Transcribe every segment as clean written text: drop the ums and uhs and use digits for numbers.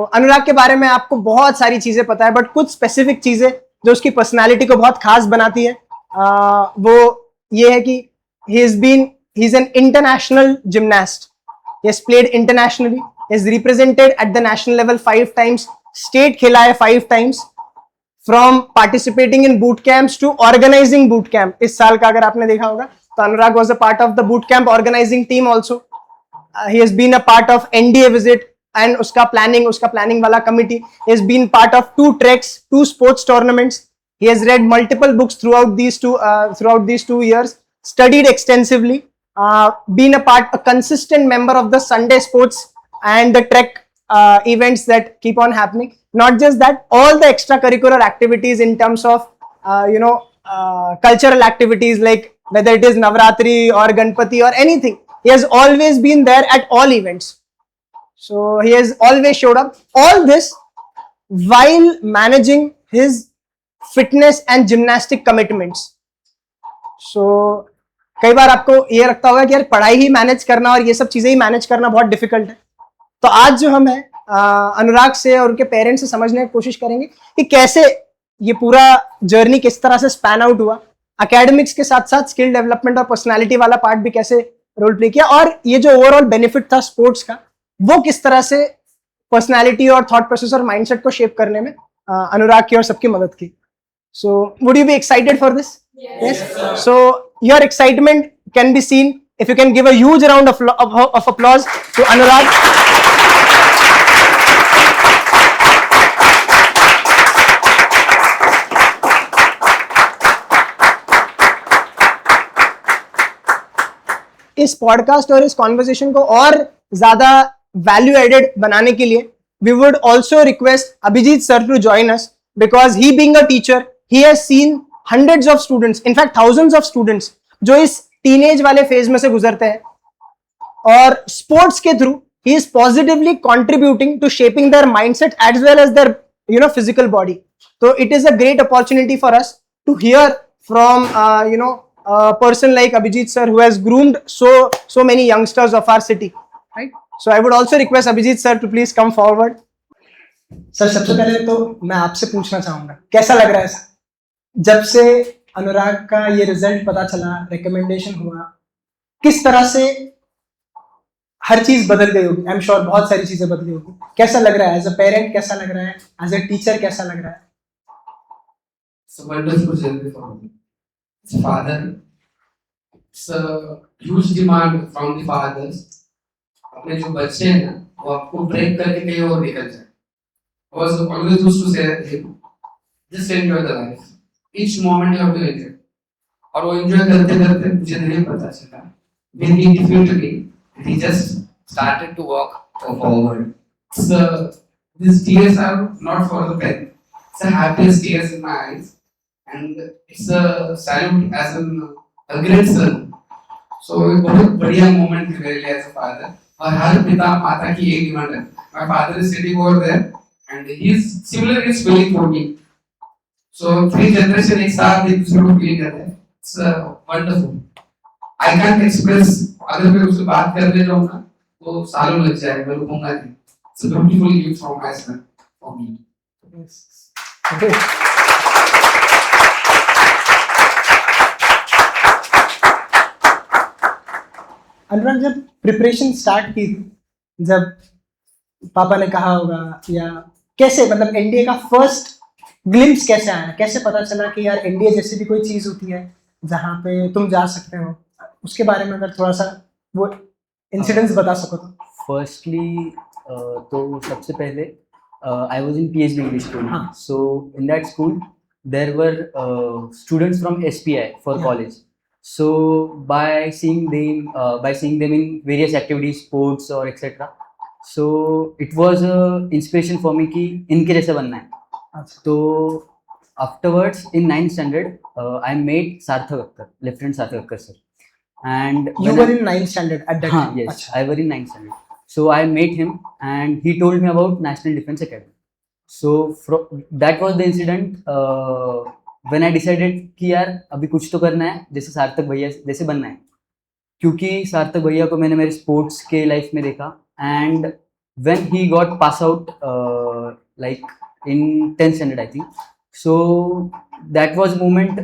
तो अनुराग के बारे में आपको बहुत सारी चीजें पता है, बट कुछ स्पेसिफिक चीजें जो उसकी पर्सनालिटी को बहुत खास बनाती है वो ये है कि he is an international gymnast. He has played internationally. He has represented at the national level 5 times. State खेला है 5 times. From participating in boot camps to organizing boot camp. इस साल का अगर आपने देखा होगा तो अनुराग was a part of the boot camp organizing team also. He has been a part of NDA visit and उसका planning वाला committee. He has been part of 2 treks, 2 sports tournaments. He has read multiple books throughout these 2 years, studied extensively, been a consistent member of the Sunday sports and the trek events that keep on happening. Not just that, all the extracurricular activities in terms of cultural activities, like whether it is Navratri or Ganpati or anything, he has always been there at all events. So he has always showed up. All this while managing his fitness and gymnastic commitments. So कई बार आपको ये लगता होगा कि यार पढ़ाई ही manage करना और ये सब चीजें ही मैनेज करना बहुत डिफिकल्ट है. तो आज जो हम है अनुराग से और उनके पेरेंट्स से समझने की कोशिश करेंगे कि कैसे ये पूरा जर्नी किस तरह से स्पैन आउट हुआ, एकेडमिक्स के साथ साथ स्किल डेवलपमेंट और पर्सनालिटी वाला पार्ट भी कैसे रोल प्ले किया, और ये जो ओवरऑल बेनिफिट था स्पोर्ट्स का वो किस तरह से पर्सनालिटी और थॉट प्रोसेस और माइंडसेट को शेप करने में अनुराग की और सबकी मदद की. So would you be excited for this? Yes. So your excitement can be seen if you can give a huge round of applause to Anurag. इस पॉडकास्ट और इस कॉन्वर्सेशन को और ज्यादा वैल्यू एडेड बनाने के लिए we would also request Abhijit sir to join us, because he being a teacher, he has seen hundreds of students, in fact thousands of students जो इस टीनेज वाले फेज में से गुजरते हैं, और स्पोर्ट्स के through he is positively contributing to shaping their mindset as well as their physical body. So it is a great opportunity for us to hear from a person like Abhijit sir who has groomed so many youngsters of our city, right? So I would also request Abhijit sir to please come forward. Sir सबसे पहले तो मैं आपसे पूछना चाहूंगा कैसा लग रहा है सर, जब से अनुराग का ये रिजल्ट पता चला, रिकमेंडेशन हुआ, किस तरह से हर चीज बदल गई होगी? आई एम श्योर बहुत सारी चीजें बदली होगी. कैसा लग रहा है एज अ पेरेंट, कैसा लग रहा है एज अ टीचर, कैसा लग रहा है? It's a wonderful journey for me. As a father, it's a huge demand from the fathers. अपने जो बच्चे हैं ना वो आपको ब्रेक करके कहीं और निकल जाए. I was always used to say that him, just enjoy the life. Each moment you have to enjoy. और वो enjoy करते करते मुझे नहीं पता चला. When he defeated me, he just started to walk forward. So these tears are not for the pen. It's the happiest tears in my eyes, and it's a salute as a great son. So एक बहुत बढ़िया moment है मेरे लिए as a father. और हर पिता माता की एक डिमांड है. My father is sitting over there, and he's similarly feeling for me. So 3 generation एक साथ एक दूसरे को फील करते हैं. It's wonderful. I can't express. अगर मैं उससे बात करने जाऊँ ना तो सालों लग जाएगा, मैं रुकूंगा नहीं. It's a beautiful gift from my son for me. Yes. Okay. अनुराग जब प्रिपरेशन स्टार्ट की थी, जब पापा ने कहा होगा, या कैसे मतलब एनडीए का फर्स्ट ग्लिम्स कैसे आया, कैसे पता चला कि यार एनडीए जैसी भी कोई चीज होती है जहाँ पे तुम जा सकते हो, उसके बारे में अगर थोड़ा सा वो इंसिडेंट्स बता सको तो. फर्स्टली तो सबसे पहले I was in PhD English school. So in that school there were students from SPI for college. So by seeing them in various activities, sports or etc. So it was a inspiration for me कि इनके जैसे बनना है. तो afterwards in 9th standard I met Sarthak Akkar, Lieutenant Sarthak Akkar sir. And you were in 9th standard at that time? Yes, I was in 9th standard. So I met him and he told me about National Defence Academy. So that was the incident when I decided कि यार अभी कुछ तो करना है, जैसे सार्थक भैया जैसे बनना है, क्योंकि सार्थक भैया को मैंने मेरे स्पोर्ट्स के लाइफ में देखा, and when he got pass out like in 10th standard I think. So that was moment,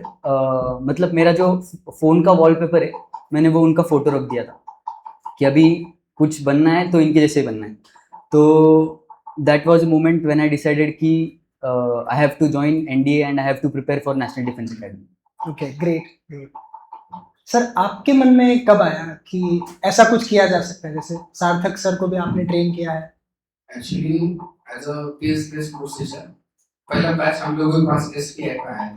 मतलब मेरा जो फोन का वॉलपेपर है मैंने वो उनका फोटो रख दिया था कि अभी कुछ बनना है तो इनके जैसे बनना है. तो that was a moment when I decided कि I have to join NDA and I have to prepare for National Defense Academy. Okay, great great. Sir, आपके मन में कब आया कि ऐसा कुछ किया जा सकता है? जैसे सार्थक सर को भी आपने ट्रेन किया है. Actually as a PS based course teacher पहला बैच हम लोगों के पास एसपीआई का है.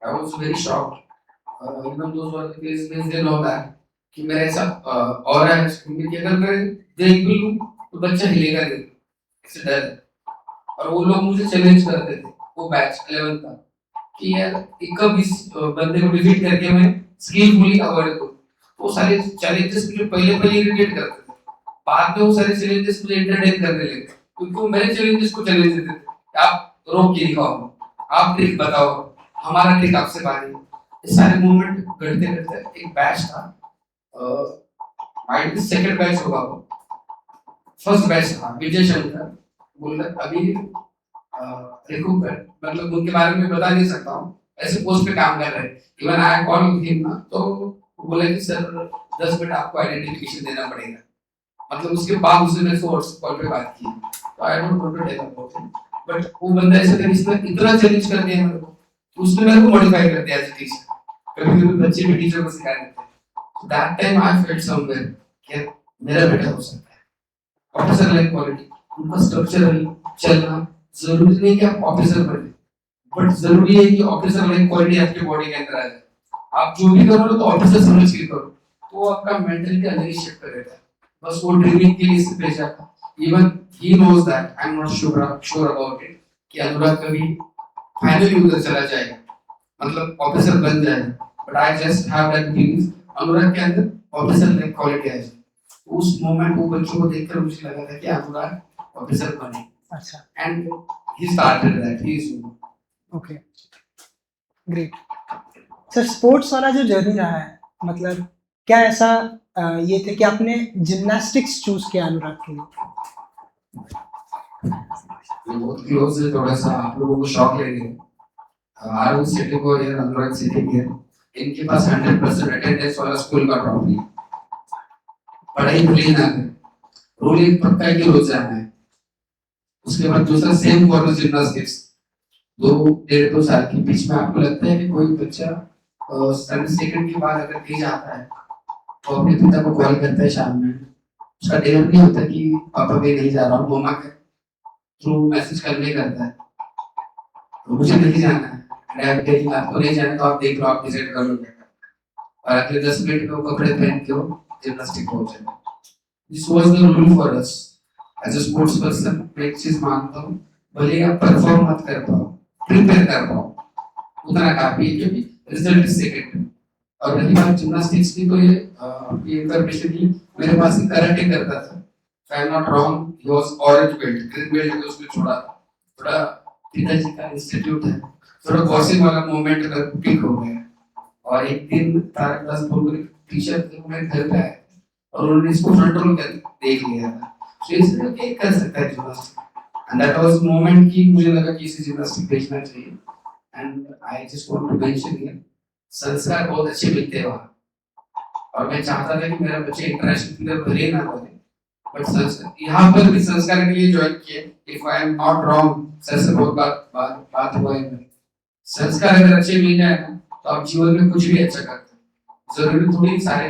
I was very shocked even those were the PS based they know that कि मेरा ऐसा और है स्कूल में कि अगर मैं देख भी लूं तो बच्चा हिलेगा नहीं, ऐसे डर है. और वो लोग मुझे चैलेंज करते थे वो बैच 11 का कि यार कब इस बंदे को डिफीट करके मैं स्किलफुली अवॉइड करूं. वो सारे चैलेंजेस मुझे पहले पहले इरिटेट करते थे, बाद में वो सारे चैलेंजेस मुझे एंटरटेन करने लगे क्योंकि वो मेरे चैलेंजेस को चैलेंज देते थे. आप रोक के दिखाओ, आप ट्रिक बताओ, हमारा ट्रिक आपसे बाहर. ये सारे मूवमेंट करते करते एक बैच था, माइंड सेकंड बैच होगा वो, फर्स्ट बैच था विजय शंकर बोल रहा अभी रिक्रूटमेंट, मतलब उनके बारे में बता नहीं सकता हूँ, ऐसे पोस्ट पे काम कर रहे हैं. इवन आई कॉल हिम ना तो बोला कि सर 10 मिनट आपको आइडेंटिफिकेशन देना पड़ेगा. मतलब उसके बाद उसने मेरे से व्हाट्सएप कॉल पे बात की. तो I don't know to tell about him, but वो बंदा ऐसा था जिसने इतना चैलेंज कर दिया मेरे को, तो उसने मेरे को मॉडिफाई कर दिया एज अ टीचर. कभी कभी बच्चे भी टीचर को सिखा देते हैं. That time I felt somewhere कि मेरा बेटा हो सकता है. ऑफिसर लाइक क्वालिटी, उनका स्ट्रक्चरल चलना, जरूरी नहीं कि आप ऑफिसर बने, बट जरूरी है कि ऑफिसर लाइक क्वालिटी आपकी बॉडी के अंदर आ जाए. आप जो भी करो तो ऑफिसर समझ के करो, तो आपका मेंटली अलग ही शिफ्ट करेगा. बस वो ट्रेनिंग के लिए से भेजा था. Even he knows that I am not sure about it कि अनुराग कभी फाइनली उधर चला जाएगा, मतलब ऑफिसर बन जाएगा. But I just have that feeling Anurag के अंदर ऑफिसर लाइक क्वालिटी आ जाए. उस मोमेंट वो बच्चों को देखकर मुझे लगा था कि अनुराग ऑफिसर बने. अच्छा, and he started that. He is okay, great. Sir, sports वाला जो जर्नी रहा है, मतलब क्या ऐसा ये थे कि आपने जिम्नास्टिक्स चूज किया अनुराग के लिए? बहुत क्लोज है, थोड़ा सा आप लोगों को शॉक लगेगा. आरुण सिटी को या अनुराग सिटी के इनके पास 100% अटेंडेंस वाला स्कूल का ट्रॉफी. पढ़ाई भूली ना करें, रूल एक पक्का है कि रोज जाना है. उसके बाद दूसरा सेम फॉर जिम्नास्टिक्स. 2-1.5 साल के बीच में आपको लगता है कि कोई बच्चा 7 सेकंड के बाद अगर कहीं जाता है तो अपने पिता को कॉल करता है शाम में. उसका डेयर नहीं होता कि पापा भी नहीं जा रहा हूँ, मम्मा के थ्रू मैसेज करने करता है मुझे नहीं जाना है. डैड कहेगी आपको नहीं जाना तो आप देख लो, आप डिसाइड कर लो क्या करना है. और अगले 10 मिनट में वो कपड़े पहन के वो जिम्नास्टिक पहुंच जाए. This was the rule for us as a sports person. मैं एक चीज मानता हूँ, भले आप परफॉर्म मत कर पाओ, प्रिपेयर कर पाओ, उतना काफी है क्योंकि रिजल्ट इज सेकंड. और रही बात जिम्नास्टिक्स की, तो ये इंफॉर्मेशन की मेरे पास एक कराटे करता था. I am not wrong, he was orange belt, green belt को उसने छोड़ा. थोड़ा पिताजी का इंस्टीट्यूट है, थोड़ा बॉसिंग वाला मोमेंट अगर पिक हो गया. और एक दिन तारक दास बोल टीचर थे, मेरे घर पे आए और उन्होंने इसको फ्रंट रोल कर देख लिया था. सो इसलिए क्या कर सकता है gymnastic. And that was moment कि मुझे लगा कि इसे जिम्नास्टिक भेजना चाहिए. And I just want to mention here, संस्कार बहुत अच्छे मिलते हैं वहाँ. और मैं चाहता था कि मेरा बच्चे इंटरनेशनल प्लेयर भले ना बने, बट संस्कार यहाँ पर भी संस्कार के लिए ज्वाइन किए. If I am not wrong, sir से बहुत बात हुआ है. संस्कार अगर अच्छे मिल जाए ना तो आप जीवन में कुछ भी अच्छा करते हैं. जरूरी थोड़ी सारे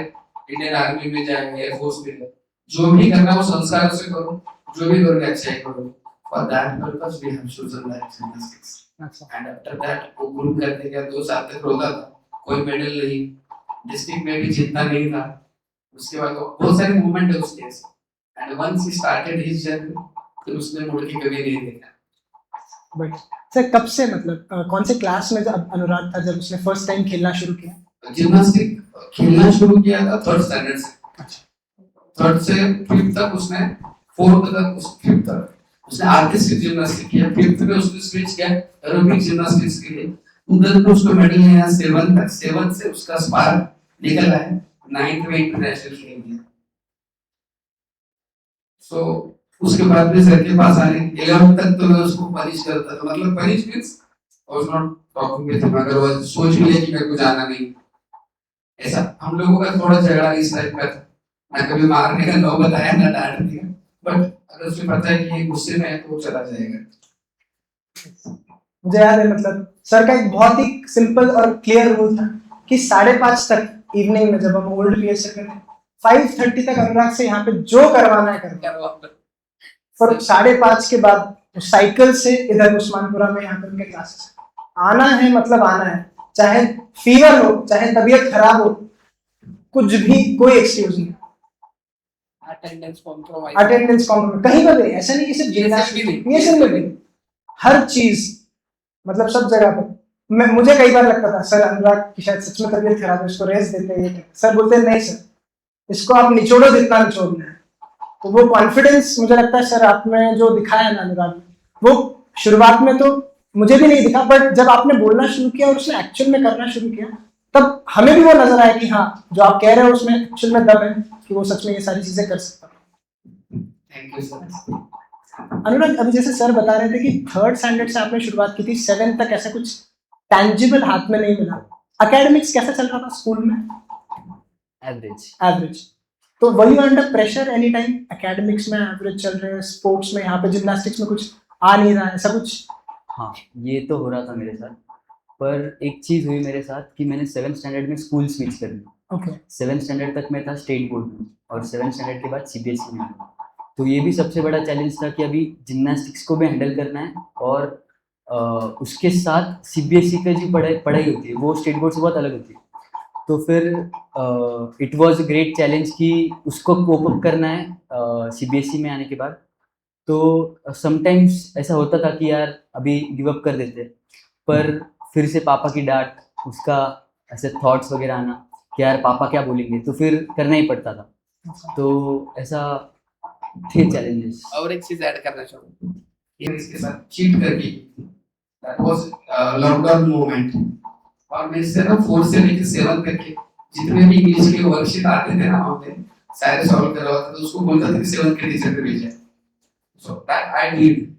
इंडियन आर्मी में जाए, एयरफोर्स में जाए, जो भी करना वो संस्कार से करो, जो भी करोगे अच्छा ही करो. For that purpose we have chosen that gymnastics. And after that वो ग्रुप करने का 2 साल तक रोता था, कोई मेडल नहीं, डिस्ट्रिक्ट में भी जीतना नहीं था. उसके बाद बहुत सारे मूवमेंट है उसके. And once he started his journey, फिर उसने मुड़ के कभी नहीं देखा. बट सर, कब से, मतलब कौन से क्लास में जब अनुराग था जब उसने फर्स्ट टाइम खेलना शुरू किया? जिम्नास्टिक खेलना शुरू किया था 3rd स्टैंडर्ड से. 3rd से 5th तक उसने, 4th तक 5th तक उसने आर्टिस्टिक जिम्नास्टिक किया. 5th में उसने स्विच किया एरोबिक जिम्नास्टिक्स के लिए. उधर पे उसको मेडल मिला 7th तक. 7th से उसका स्पार्क निकला है. 9th में इंटरनेशनल खेल दिया. सो उसके बाद में सर के पास आने 11 तक तो मैं उसको पनिश करता था, मतलब punish means I was not talking with him, अगर वो सोच भी ले कि मेरे को जाना नहीं, ऐसा हम लोगों का थोड़ा झगड़ा इस टाइप का था। ना कभी मारने का नो बताया ना डांटने का, बट अगर उसे पता है कि ये गुस्से में है तो वो चला जाएगा। मुझे याद है, मतलब सर का एक बहुत ही सिंपल और क्लियर रूल था कि 5:30 तक इवनिंग में, जब हम ओल्ड पीएच से करते 5:30 तक अनुराग से यहाँ पे जो करवाना है करवा, और 5:30 के बाद साइकिल से इधर उस्मानपुरा में यहाँ पे उनके क्लासेस आना है, मतलब आना है, चाहे फीवर हो, चाहे तबीयत खराब हो, कुछ भी, कोई एक्सक्यूज नहीं। अटेंडेंस कॉम्प्रोमाइज कहीं पर भी, ऐसा नहीं कि सिर्फ जिम्नास्टिक में भी, हर चीज, मतलब सब जगह पर। मुझे कई बार लगता था सर अनुराग की शायद सच में तबीयत खराब है, इसको रेस्ट देते हैं, सर बोलते हैं नहीं सर, इसको आप निचोड़ो जितना निचोड़ना है। तो वो कॉन्फिडेंस मुझे लगता है सर आप में जो दिखाया ना अनुराग ने, वो शुरुआत में तो मुझे भी नहीं दिखा, बट जब आपने बोलना शुरू किया और उसने एक्चुअल में करना शुरू किया, तब हमें भी वो नजर आया कि हाँ जो आप कह रहे हो उसमें एक्चुअल में दम है कि वो सच में ये सारी चीजें कर सकता है। Thank you sir. अनुराग, अभी जैसे सर बता रहे थे कि 3rd स्टैंडर्ड से आपने शुरुआत की थी, 7th तक ऐसा कुछ टैंजिबल हाथ में नहीं मिला, एकेडमिक्स कैसा चल रहा था स्कूल में? एवरेज। तो were you under pressure any time? Academics में एवरेज चल रहे हैं, स्पोर्ट्स में, यहाँ पे जिम्नास्टिक्स में कुछ आ नहीं रहा है, ऐसा कुछ? हाँ, ये तो हो रहा था मेरे साथ, पर एक चीज़ हुई मेरे साथ कि मैंने 7th स्टैंडर्ड में स्कूल स्विच कर दी। ओके। 7th स्टैंडर्ड तक मैं था स्टेट बोर्ड में, और 7th स्टैंडर्ड के बाद सीबीएसई में आया। तो ये भी सबसे बड़ा चैलेंज था कि अभी जिम्नास्टिक्स को भी हैंडल करना है, और उसके साथ सीबीएसई का जो पढ़ाई होती है वो स्टेट बोर्ड से बहुत अलग होती है। तो फिर it was a great challenge कि उसको कोप अप करना है सीबीएसई में आने के बाद। तो समटाइम्स ऐसा होता था कि यार अभी गिव अप कर देते, पर फिर से पापा की डांट, उसका ऐसे थॉट्स वगैरह आना कि यार पापा क्या बोलेंगे, तो फिर करना ही पड़ता था। तो ऐसा थे चैलेंजेस। और एक चीज ऐड करना चाहूंगा, ये इसके साथ चीट करके, दैट वाज लॉकडाउन मोमेंट, और मैं इससे ना 4 से लेकर 7 तक के जितने भी इंग्लिश के वर्कशीट आते थे ना, वहाँ पे सारे सॉल्व करवाता था, तो उसको बोलता था कि 7 के टीचर पे भेजा, सो दैट आई नीड,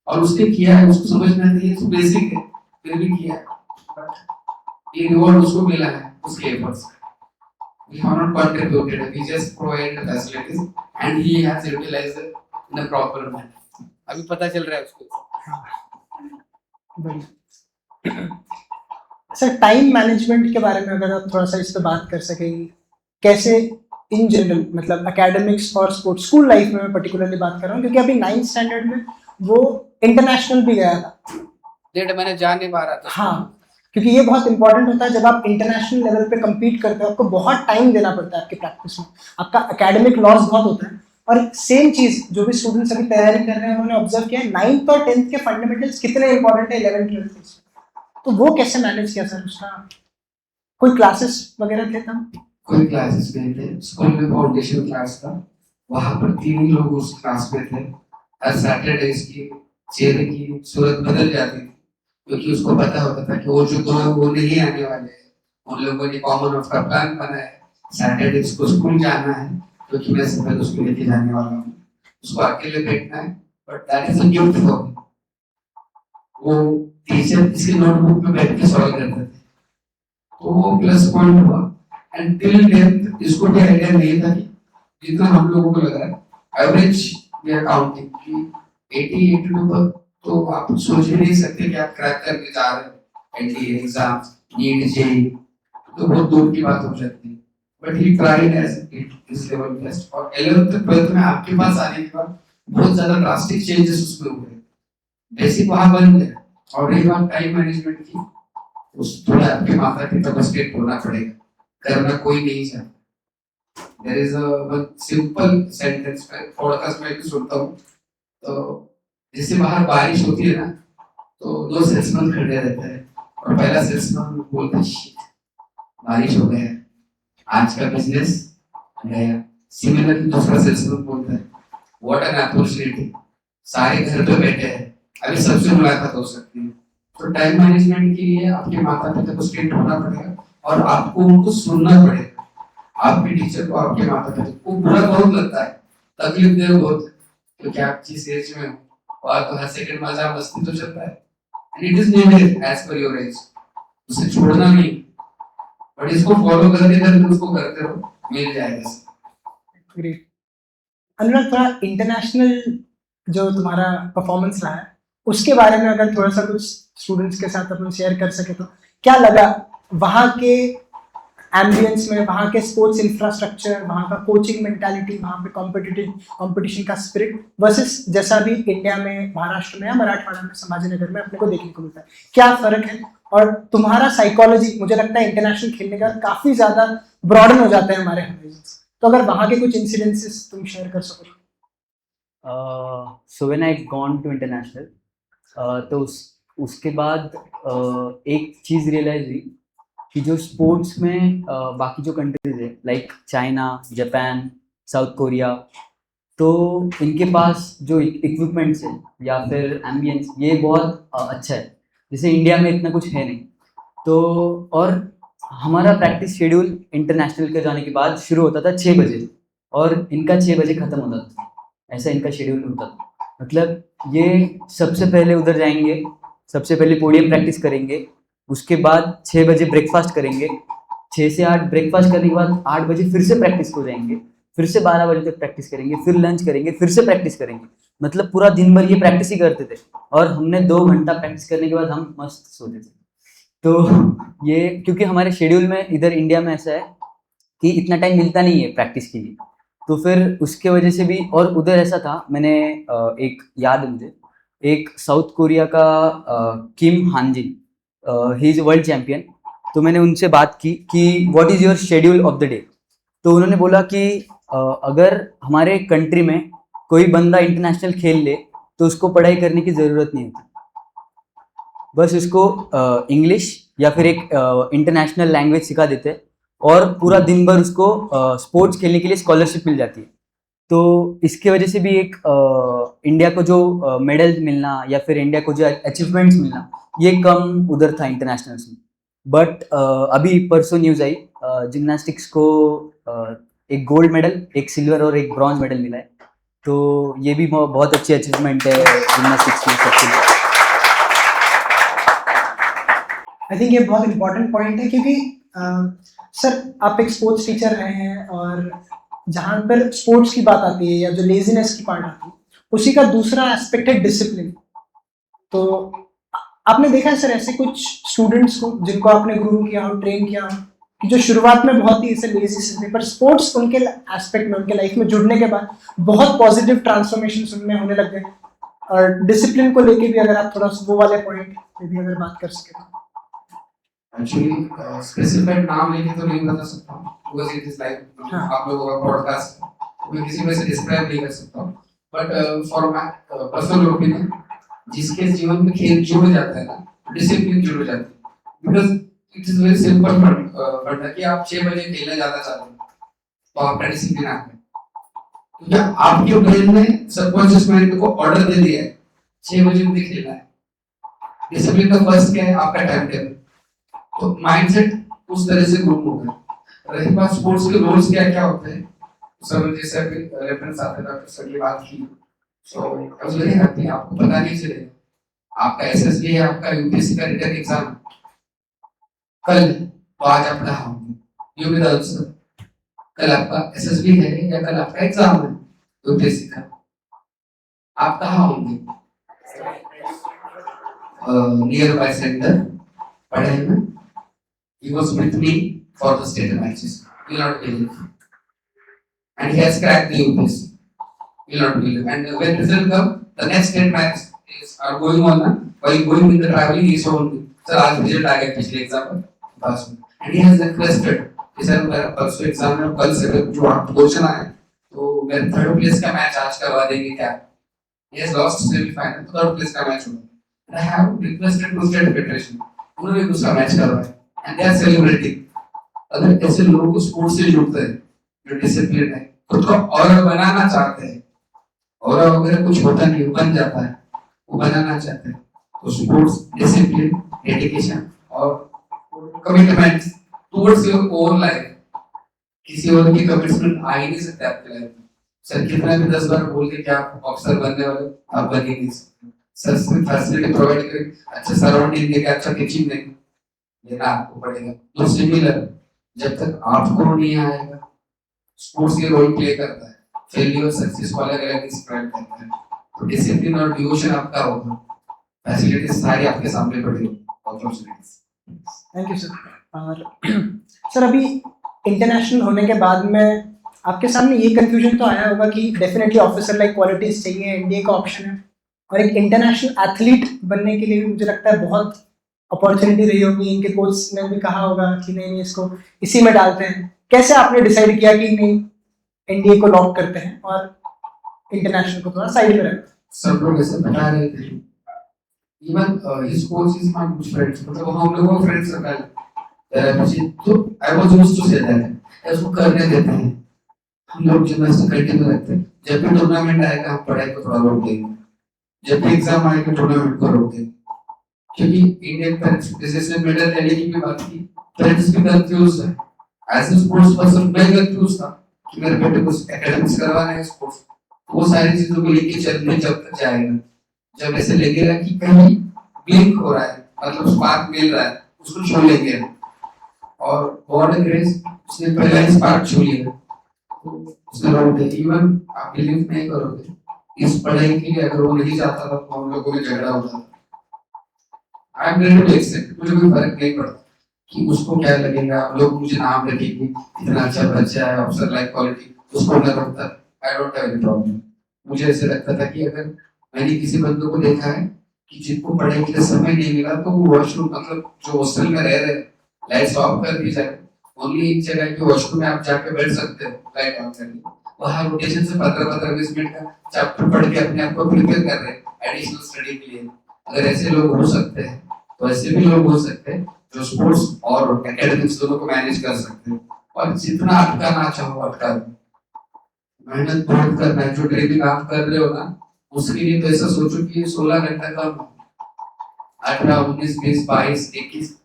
और उसने किया है, उसको समझना नहीं, तो बेसिक है, फिर भी किया, बट ये रिवॉर्ड उसको मिला है उसके efforts. We have not contributed, we just provided the facilities and he has utilized it in a proper manner. अभी पता चल रहा है उसको। सर टाइम मैनेजमेंट के बारे में अगर आप थोड़ा सा इस पे बात कर सकेंगे, कैसे इन जनरल, मतलब एकेडमिक्स और स्पोर्ट्स, स्कूल लाइफ में मैं पर्टिकुलरली बात कर रहा हूँ, क्योंकि अभी 9th स्टैंडर्ड में वो इंटरनेशनल भी गया था, 1.5 महीने जा नहीं पा रहा था। हाँ, क्योंकि ये बहुत इंपॉर्टेंट होता है जब आप इंटरनेशनल लेवल पे compete करते हो, आपको बहुत टाइम देना पड़ता है आपकी प्रैक्टिस में, आपका एकेडमिक लॉस बहुत होता है। और सेम चीज जो भी स्टूडेंट्स अभी तैयारी कर रहे हैं उन्होंने ऑब्जर्व किया, 9th और 10th के फंडामेंटल्स कितने इंपॉर्टेंट है 11th 12th, तो वो कैसे मैनेज किया सर? उसका कोई क्लासेस वगैरह थे तब? कोई क्लासेस नहीं थे, स्कूल में फाउंडेशन क्लास था, वहाँ पर 3 लोग उस क्लास में थे। हर सैटरडे इसकी चेहरे की सूरत बदल जाती थी, क्योंकि उसको पता होता था कि वो जो 2 वो नहीं आने वाले हैं, उन लोगों ने कॉमन ऑफ का प्लान बनाया है, सैटरडे इसको स्कूल जाना है, क्योंकि मैं सुबह उसको लेके जाने वाला हूँ, उसको अकेले बैठना है, but that is a gift for me. वो टीचर इसकी नोटबुक में बैठ के सॉल्व करते थे, तो वो प्लस पॉइंट हुआ। एंड टिल 10th इसको भी आइडिया नहीं था कि जितना हम लोगों को लग रहा है एवरेज वी आर काउंटिंग कि 80 82 पर, तो आप सोच भी नहीं सकते कि आप क्रैक करके जा रहे हैं एनडीए एग्जाम्स, नीट, जेईई, तो बहुत दूर की बात हो जाती है। But he tried as it is level best, और 11th 12th में आपके पास आने के बाद बहुत ज्यादा ड्रास्टिक चेंजेस उसमें हुए, बेसिक वहां बन गया। और रही बात टाइम मैनेजमेंट की, उस थोड़ा आपके माथा पिता को स्ट्रेट होना पड़ेगा, करना कोई नहीं चाहता। There is a one simple sentence मैं पॉडकास्ट में भी सुनता हूँ, तो जैसे बाहर बारिश होती है ना, तो 2 सेल्समैन खड़े रहते हैं, और पहला सेल्समैन बोलता है शिट बारिश हो गया, आज का बिजनेस गया। सिमिलरली दूसरा सेल्समैन बोलता है व्हाट एन अपॉर्चुनिटी, सारे घर पे बैठे हैं, अभी सबसे मुलाकात हो सकती है। तो टाइम मैनेजमेंट के लिए आपके माता पिता को स्ट्रिक्ट होना पड़ेगा, और आपको उनको सुनना पड़ेगा। आपके टीचर को, आपके माता पिता को बुरा बहुत लगता है, तकलीफ दे बहुत, क्योंकि आप जिस एज में हो और तो हर सेकंड मजा मस्ती तो चलता है and it is needed as per your age, उसे छोड़ना नहीं, बट इसको फॉलो करते करते उसको करते रहो, मिल जाएगा सब। ग्रेट। अनुराग, थोड़ा इंटरनेशनल जो तुम्हारा परफॉर्मेंस रहा है उसके बारे में अगर थोड़ा सा कुछ स्टूडेंट्स के साथ अपन शेयर कर सके तो क्या लगा वहाँ के एम्बियंस में, वहाँ के स्पोर्ट्स इंफ्रास्ट्रक्चर, वहाँ का कोचिंग मेंटालिटी, वहाँ पे कॉम्पिटिटिव कंपटीशन का स्पिरिट वर्सेस जैसा भी इंडिया में, महाराष्ट्र में या मराठवाड़ा में, संभाजीनगर में अपने को देखने को मिलता है, क्या फर्क है? और तुम्हारा साइकोलॉजी मुझे लगता है इंटरनेशनल खेलने का काफी ज्यादा ब्रॉडन हो जाता है हमारे हॉराइजन्स, तो अगर वहाँ के कुछ इंसिडेंसेस तुम शेयर कर सको। So when I gone to international, तो उसके बाद एक चीज़ रियलाइज हुई कि जो स्पोर्ट्स में बाकी जो कंट्रीज है like China, Japan, south Korea, तो इनके पास जो इक्विपमेंट्स है या फिर एम्बियंस ये बहुत अच्छा है, जैसे इंडिया में इतना कुछ है नहीं। तो और हमारा प्रैक्टिस शेड्यूल इंटरनेशनल के जाने के बाद शुरू होता था 6 बजे और इनका 6 बजे ख़त्म होता था, ऐसा इनका शेड्यूल होता था। मतलब ये सबसे पहले उधर जाएंगे, सबसे पहले पोडियम प्रैक्टिस करेंगे, उसके बाद 6 बजे ब्रेकफास्ट करेंगे, 6 से 8 ब्रेकफास्ट करने के बाद 8 बजे फिर से प्रैक्टिस को जाएंगे, फिर से 12 बजे तक प्रैक्टिस करेंगे, फिर लंच करेंगे, फिर से प्रैक्टिस करेंगे। मतलब पूरा दिन भर ये प्रैक्टिस ही करते थे और हमने 2 घंटा प्रैक्टिस करने के बाद हम मस्त सोते थे। तो ये क्योंकि हमारे शेड्यूल में इधर इंडिया में ऐसा है कि इतना टाइम मिलता नहीं है प्रैक्टिस के लिए, तो फिर उसके वजह से भी। और उधर ऐसा था, मैंने एक याद है मुझे, एक साउथ कोरिया का किम हानजिन, ही इज़ वर्ल्ड चैम्पियन, तो मैंने उनसे बात की कि what is your schedule of the day. तो उन्होंने बोला कि अगर हमारे कंट्री में कोई बंदा इंटरनेशनल खेल ले तो उसको पढ़ाई करने की ज़रूरत नहीं होती, बस उसको इंग्लिश या फिर एक इंटरनेशनल लैंग्वेज सिखा देते और पूरा दिन भर उसको स्पोर्ट्स खेलने के लिए स्कॉलरशिप मिल जाती है। तो इसके वजह से भी एक इंडिया को जो मेडल मिलना या फिर इंडिया को जो अचीवमेंट्स मिलना ये कम उधर था इंटरनेशनल्स में। बट अभी परसों न्यूज़ आई, जिम्नास्टिक्स को एक गोल्ड मेडल, एक सिल्वर और एक ब्रॉन्ज मेडल मिला है, तो ये भी बहुत अच्छी अचीवमेंट है जिम्नास्टिक्स में सबके लिए। आई थिंक ये बहुत इंपॉर्टेंट पॉइंट है क्योंकि सर आप एक स्पोर्ट्स टीचर रहे हैं और जहाँ पर स्पोर्ट्स की बात आती है या जो लेजीनेस की पार्ट आती है उसी का दूसरा एस्पेक्ट है डिसिप्लिन। तो आपने देखा है सर ऐसे कुछ स्टूडेंट्स को जिनको आपने ग्रूम किया हो, ट्रेन किया हो, कि जो शुरुआत में बहुत ही ऐसे लेजी से थे पर स्पोर्ट्स उनके एस्पेक्ट में, उनके लाइफ में जुड़ने के बाद बहुत पॉजिटिव ट्रांसफॉर्मेशन उनमें होने लग गए। और डिसिप्लिन को लेके भी अगर आप थोड़ा वो वाले पॉइंट पे भी अगर बात कर सके। एक्चुअली स्पेसिफिक नाम लेके तो नहीं बता सकता हूँ बिकॉज़ इट इज लाइक आप लोगों का पॉडकास्ट है, तो मैं किसी में से डिस्क्राइब नहीं कर सकता हूँ। But for my personal opinion, जिसके जीवन में खेल जुड़ जाता है ना, डिसिप्लिन जुड़ जाती है। Because it is very simple फंडा कि आप 6 बजे खेलने जाना चाहते हो तो आपका डिसिप्लिन आ गया, क्योंकि आपके ब्रेन ने सबकॉन्शियस माइंड को ऑर्डर दे दिया है 6 बजे मुझे खेलना है। डिसिप्लिन का फर्स्ट क्या है? आपका टाइम टेबल। तो माइंडसेट उस तरह से ग्रो हो गया। रही बात स्पोर्ट्स के रूल्स क्या क्या होते हैं, सब जैसे अभी रेफरेंस आते हैं डॉक्टर सर की बात की, सो अब ये हैप्पी आपको पता नहीं चलेगा आपका एसएसबी है, आपका यूपीएससी का रिटन एग्जाम कल, तो आज आप कहाँ होंगे? यू विल आंसर कल आपका एसएसबी है या कल आपका एग्जाम है यूपीएससी का, आप कहाँ होंगे? नियर बाय सेंटर पढ़े में। He was with me for the state matches. You will not believe. And he has cracked the UPSC. You will not believe. And when result come, the next state match are going on. While going in the traveling, he told me, "Sir, आज result आ गया पिछले exam में पास में." And he has requested, कि sir मेरा परसों exam में कल से जो आप क्वेश्चन आए तो मेरे 3rd प्लेस का मैच आज करवा देंगे क्या? He has lost semi-final, तो 3rd प्लेस का मैच हुआ. And I have requested to state federation. उन्होंने दूसरा मैच करवाया. And they are celebrating. अगर ऐसे लोगों को स्पोर्ट्स से जुड़ते हैं, जो डिसिप्लिन है, खुद को और बनाना चाहते हैं, और अगर कुछ होता नहीं बन जाता है, वो बनाना चाहते हैं, तो स्पोर्ट्स, डिसिप्लिन, डेडिकेशन और commitment towards your own life, किसी और की कमिटमेंट आ ही नहीं सकते आपकी लाइफ में, सर कितना भी 10 बार बोल के कि आप ऑफिसर बनने वाले आप बन ही नहीं सकते। सर सिर्फ फैसिलिटी प्रोवाइड करें, अच्छा सराउंडिंग देके, अच्छा टीचिंग देंगे, देना आपको पड़ेगा। तो सिमिलर जब तक आपको नहीं आएगा, स्पोर्ट्स के रोल प्ले करता है, फेलियर सक्सेस को अलग अलग डिस्क्राइब करता है, तो डिसिप्लिन और डिवोशन आपका होगा, फैसिलिटीज सारी आपके सामने पड़ी होगी, अपॉर्चुनिटीज। Thank you sir. और सर अभी इंटरनेशनल होने के बाद में आपके सामने ये कंफ्यूजन तो आया होगा कि डेफिनेटली ऑफिसर लाइक क्वालिटीज चाहिए, एनडीए का ऑप्शन है, और एक इंटरनेशनल एथलीट बनने के लिए भी मुझे लगता है बहुत अपॉर्चुनिटी रही होगी। इनके कोच ने भी कहा होगा कि नहीं नहीं इसको इसी में डालते हैं। कैसे आपने डिसाइड किया कि नहीं एनडीए को लॉक करते हैं और इंटरनेशनल को थोड़ा साइड में रखते हैं? सब लोग ऐसे बता रहे थे, even his coach is my good friends, मतलब हम लोगों का फ्रेंड सर्कल है मुझे, तो I was used to say that उसको करने देते हैं, हम लोग जिम्नास्टिक कंटिन्यू रखते हैं। जब भी टूर्नामेंट आएगा हम पढ़ाई को थोड़ा रोक देंगे, जब भी एग्जाम आएगा टूर्नामेंट को रोक देंगे, क्योंकि इंडियन पेरेंट्स जैसे मेडल लेने की भी बात की, पेरेंट्स भी कंफ्यूज है। एज ए स्पोर्ट्स पर्सन मैं कंफ्यूज था कि मेरे बेटे को एकेडमिक्स करवाना है, स्पोर्ट्स, वो सारी चीजों को लेके चलने जब तक जाएगा, जब ऐसे लगेगा कि कहीं ब्लिंक हो रहा है, मतलब स्पार्क मिल रहा है, उसको छू लेंगे। और गॉड ग्रेस उसने पहला ही स्पार्क छू लिया, तो उसने रोक दिया। इवन आप बिलीव नहीं करोगे, इस पढ़ाई के लिए अगर वो नहीं जाता था तो हम लोगों में झगड़ा होता था। I am ready to accept, मुझे कोई फर्क नहीं पड़ता कि उसको क्या लगेगा, लोग मुझे नाम रखेंगे, इतना अच्छा बच्चा है, अफसर लाइक क्वालिटी, उसको न रखता, I don't have any problem. मुझे ऐसे लगता था कि अगर मैंने किसी बंदे को देखा है कि जिनको पढ़ाई के लिए समय नहीं मिला, तो वो वॉशरूम, मतलब जो हॉस्टल में रह रहे, लाइट्स ऑफ कर दी जाए, ओनली एक जगह के वॉशरूम में आप जाके बैठ सकते हो लाइट ऑफ करके, वहाँ रोटेशन से 15-15-20 मिनट का चैप्टर पढ़ के अपने आप को प्रिपेयर कर रहे हैं एडिशनल स्टडी के लिए। अगर ऐसे लोग हो सकते हैं तो ऐसे भी लोग हो सकते हैं जो स्पोर्ट्स और एकेडमिक्स दोनों को मैनेज कर सकते हैं। और जितना अटकाना चाहो अटका दो, मेहनत बहुत करना है। जो ट्रेनिंग आप कर रहे हो ना, उसके लिए तो ऐसा सोचो कि 16 घंटा कम, 18, 19, 20, 22, 21,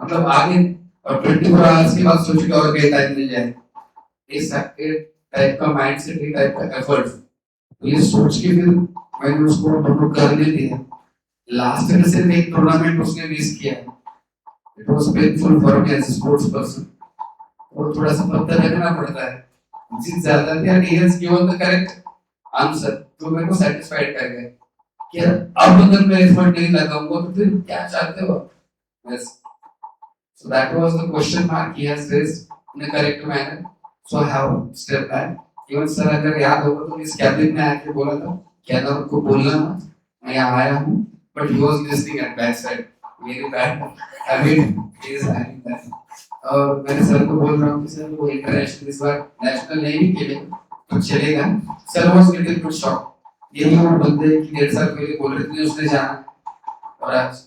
मतलब आगे, और 24 आवर्स के बाद सोचो कि और कहीं टाइम मिल जाए। इस टाइप का माइंड सेट, एक टाइप का एफर्ट, तो ये सोच के फिर मैंने उसको दोनों करने दिया। लास्ट में सिर्फ एक टूर्नामेंट उसने मिस किया, it was painful for me as a sports person, और थोड़ा सा पत्थर रखना पड़ता है। जीत जाता है, he has given the correct answer, तो मेरे को सेटिस्फाइड कर गया कि अब अगर मैं एफर्ट नहीं लगाऊंगा तो फिर क्या चाहते हो बस। So that was the question mark he has raised in a correct manner, so I have step back. Even sir अगर याद होगा तो इस कैबिन में आके बोला था क्या था उनको बोलना मत, मैं यहाँ आया हूँ, but he was listening at back side, very bad, I mean he is having that. और मैंने सर को बोल रहा हूँ कि सर वो इंटरनेशनल इस बार नेशनल नहीं भी खेले तो चलेगा। Sir was little bit shock, यही वो बंदे कि 1.5 साल पहले बोल रहे थे उसने जाना, और आज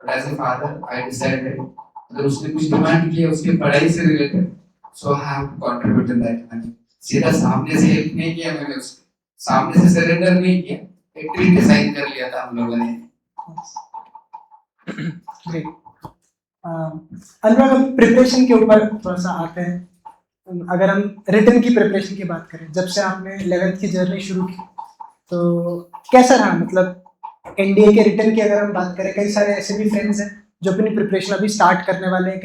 as a father I decided अगर उसने कुछ डिमांड किया उसकी पढ़ाई से related, so I have contributed that money. सीधा सामने से हेल्प नहीं किया मैंने, उसके सामने से सरेंडर नहीं किया, एक ट्री डिजाइन कर लिया था हम लोगों ने। ग्रेट। अनुराग, हम प्रिपरेशन के ऊपर थोड़ा सा आते हैं। अगर हम रिटन की प्रिपरेशन की बात करें, जब से आपने 11th की जर्नी शुरू की तो कैसा रहा? मतलब एनडीए के रिटन की अगर हम बात करें, कई सारे ऐसे भी फ्रेंड्स हैं जो अपनी प्रिपरेशन अभी स्टार्ट करने वाले हैं,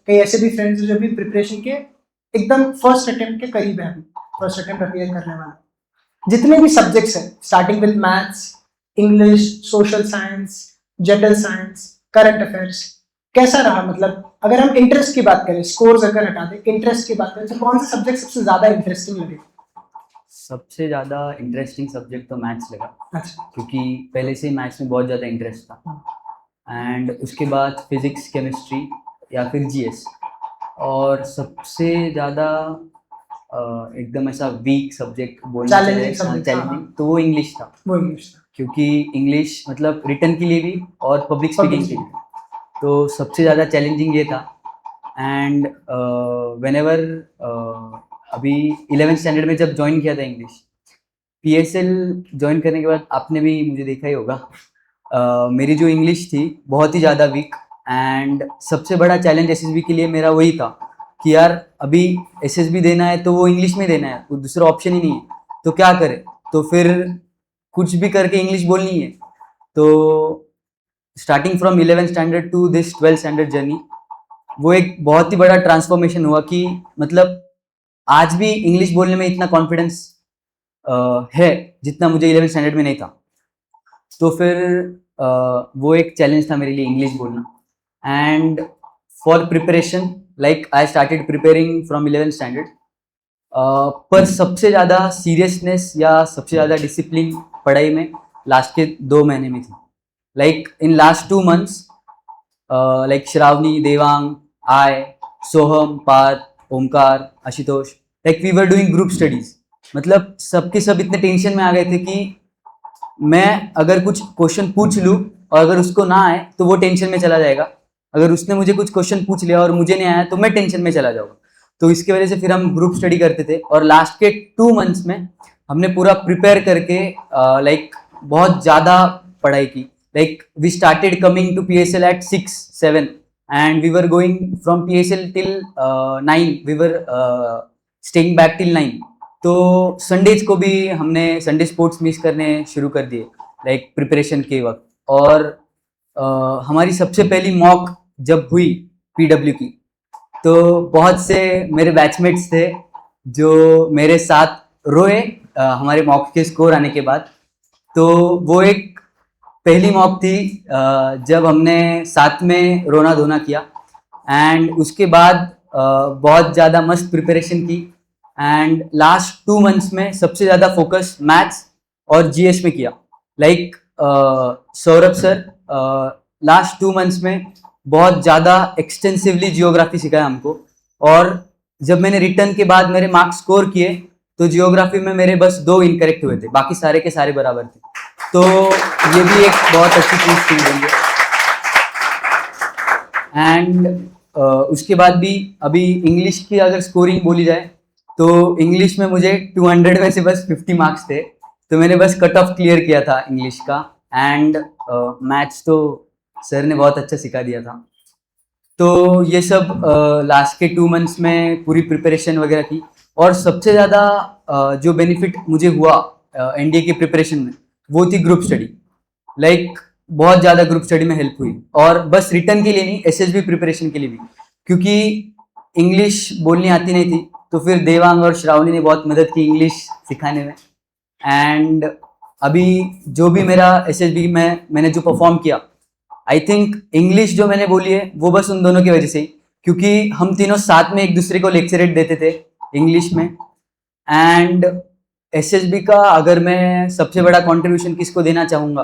कई ऐसे भी फ्रेंड्स हैं जो अभी प्रिपरेशन के एकदम फर्स्ट अटेम्प्ट के करीब है, अभी फर्स्ट अटेम्प्ट अपियर करने वाले। जितने भी सब्जेक्ट्स हैं, starting with maths, English, social science, general science, current affairs, कैसा रहा? मतलब अगर हम इंटरेस्ट की बात करें, स्कोर्स अगर हटा दें, इंटरेस्ट की बात करें, तो कौन सा सब्जेक्ट सबसे ज्यादा इंटरेस्टिंग लगे? सबसे ज़्यादा इंटरेस्टिंग सब्जेक्ट तो मैथ्स लगा, अच्छा, क्योंकि पहले से ही मैथ्स में बहुत ज़्यादा इंटरेस्ट था। एंड उसके बाद फिजिक्स, केमिस्ट्री या फिर जीएस, और सबसे ज़्यादा एकदम ऐसा वीक सब्जेक्ट बोलना Challenging subject, चैलेंजिंग, तो वो इंग्लिश था। वो इंग्लिश था। क्योंकि इंग्लिश मतलब रिटन के लिए भी और पब्लिक स्पीकिंग के लिए भी, तो सबसे ज़्यादा चैलेंजिंग ये था। एंड व्हेनेवर अभी 11th स्टैंडर्ड में जब ज्वाइन किया था इंग्लिश, पीएसएल ज्वाइन करने के बाद आपने भी मुझे देखा ही होगा, मेरी जो इंग्लिश थी बहुत ही ज़्यादा वीक। एंड सबसे बड़ा चैलेंज एसएसबी के लिए मेरा वही था कि यार अभी एसएसबी देना है तो वो इंग्लिश में देना है, कोई दूसरा ऑप्शन ही नहीं है। तो क्या करें, तो फिर कुछ भी करके इंग्लिश बोलनी है। तो starting from 11th standard to this 12th standard journey, वो एक बहुत ही बड़ा ट्रांसफॉर्मेशन हुआ कि मतलब आज भी इंग्लिश बोलने में इतना कॉन्फिडेंस है जितना मुझे 11th स्टैंडर्ड में नहीं था। तो फिर वो एक चैलेंज था मेरे लिए इंग्लिश बोलना। And for preparation like I started preparing from 11th standard. पर सबसे ज़्यादा सीरियसनेस या सबसे ज़्यादा डिसिप्लिन पढ़ाई में लास्ट के 2 महीने में थी। Like in last 2 months like Shravani, Devang, I, Soham, Parth, Omkar, Ashutosh, like we were doing group studies. मतलब सबके सब इतने टेंशन में आ गए थे कि मैं अगर कुछ क्वेश्चन पूछ लूँ और अगर उसको ना आए तो वो टेंशन में चला जाएगा, अगर उसने मुझे कुछ क्वेश्चन पूछ लिया और मुझे नहीं आया तो मैं टेंशन में चला जाऊँगा। तो इसकी वजह से फिर हम ग्रुप स्टडी करते थे और लास्ट के 2 months में हमने पूरा प्रिपेयर करके लाइक बहुत ज़्यादा पढ़ाई की। Like we started coming to PSL at 6, 7 and we were going from PSL till 9. We were staying back till 9. तो संडेज को भी हमने संडे स्पोर्ट्स मिस करने शुरू कर दिए लाइक प्रिपरेशन के वक्त। और हमारी सबसे पहली मॉक जब हुई PW की, तो बहुत से मेरे बैचमेट्स थे जो मेरे साथ रोए हमारे मॉक के स्कोर आने के बाद। तो वो एक पहली मॉक थी जब हमने साथ में रोना धोना किया। एंड उसके बाद बहुत ज़्यादा मस्त प्रिपरेशन की। एंड लास्ट 2 months में सबसे ज़्यादा फोकस मैथ्स और GS में किया। Like Saurabh sir last 2 months में बहुत ज़्यादा एक्सटेंसिवली जियोग्राफी सिखाया हमको। और जब मैंने रिटर्न के बाद मेरे मार्क्स स्कोर किए तो जियोग्राफी में मेरे बस 2 इनकरेक्ट हुए थे, बाकी सारे के सारे बराबर थे। तो ये भी एक बहुत अच्छी चीज़ थी मेरे लिए। एंड उसके बाद भी अभी इंग्लिश की अगर स्कोरिंग बोली जाए तो इंग्लिश में मुझे 200 में से बस 50 मार्क्स थे, तो मैंने बस कट ऑफ क्लियर किया था इंग्लिश का। एंड मैथ्स तो सर ने बहुत अच्छा सिखा दिया था। तो ये सब लास्ट के 2 months में पूरी प्रिपरेशन वगैरह की। और सबसे ज़्यादा जो बेनिफिट मुझे हुआ NDA की प्रिपरेशन में वो थी ग्रुप स्टडी। लाइक बहुत ज़्यादा ग्रुप स्टडी में हेल्प हुई, और बस रिटर्न के लिए नहीं, SSB प्रिपरेशन के लिए भी, क्योंकि इंग्लिश बोलनी आती नहीं थी। तो फिर देवांग और श्रावणी ने बहुत मदद की इंग्लिश सिखाने में। एंड अभी जो भी मेरा SSB में मैंने जो परफॉर्म किया, आई थिंक इंग्लिश जो मैंने बोली है वो बस उन दोनों की वजह से ही, क्योंकि हम तीनों साथ में एक दूसरे को लेक्चरेट देते थे इंग्लिश में। एंड SSB का अगर मैं सबसे बड़ा कंट्रीब्यूशन किसको देना चाहूँगा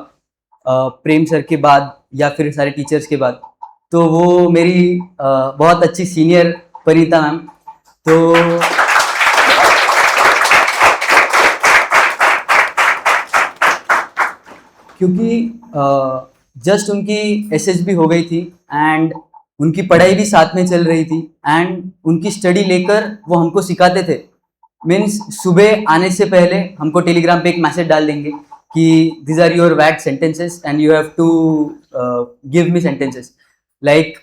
प्रेम सर के बाद या फिर सारे टीचर्स के बाद, तो वो मेरी बहुत अच्छी सीनियर परिता मैम। तो क्योंकि जस्ट उनकी SSB हो गई थी एंड उनकी पढ़ाई भी साथ में चल रही थी एंड उनकी स्टडी लेकर वो हमको सिखाते थे। मीन्स सुबह आने से पहले हमको टेलीग्राम पे एक मैसेज डाल देंगे कि these are your WAT sentences and you have to give me sentences। Like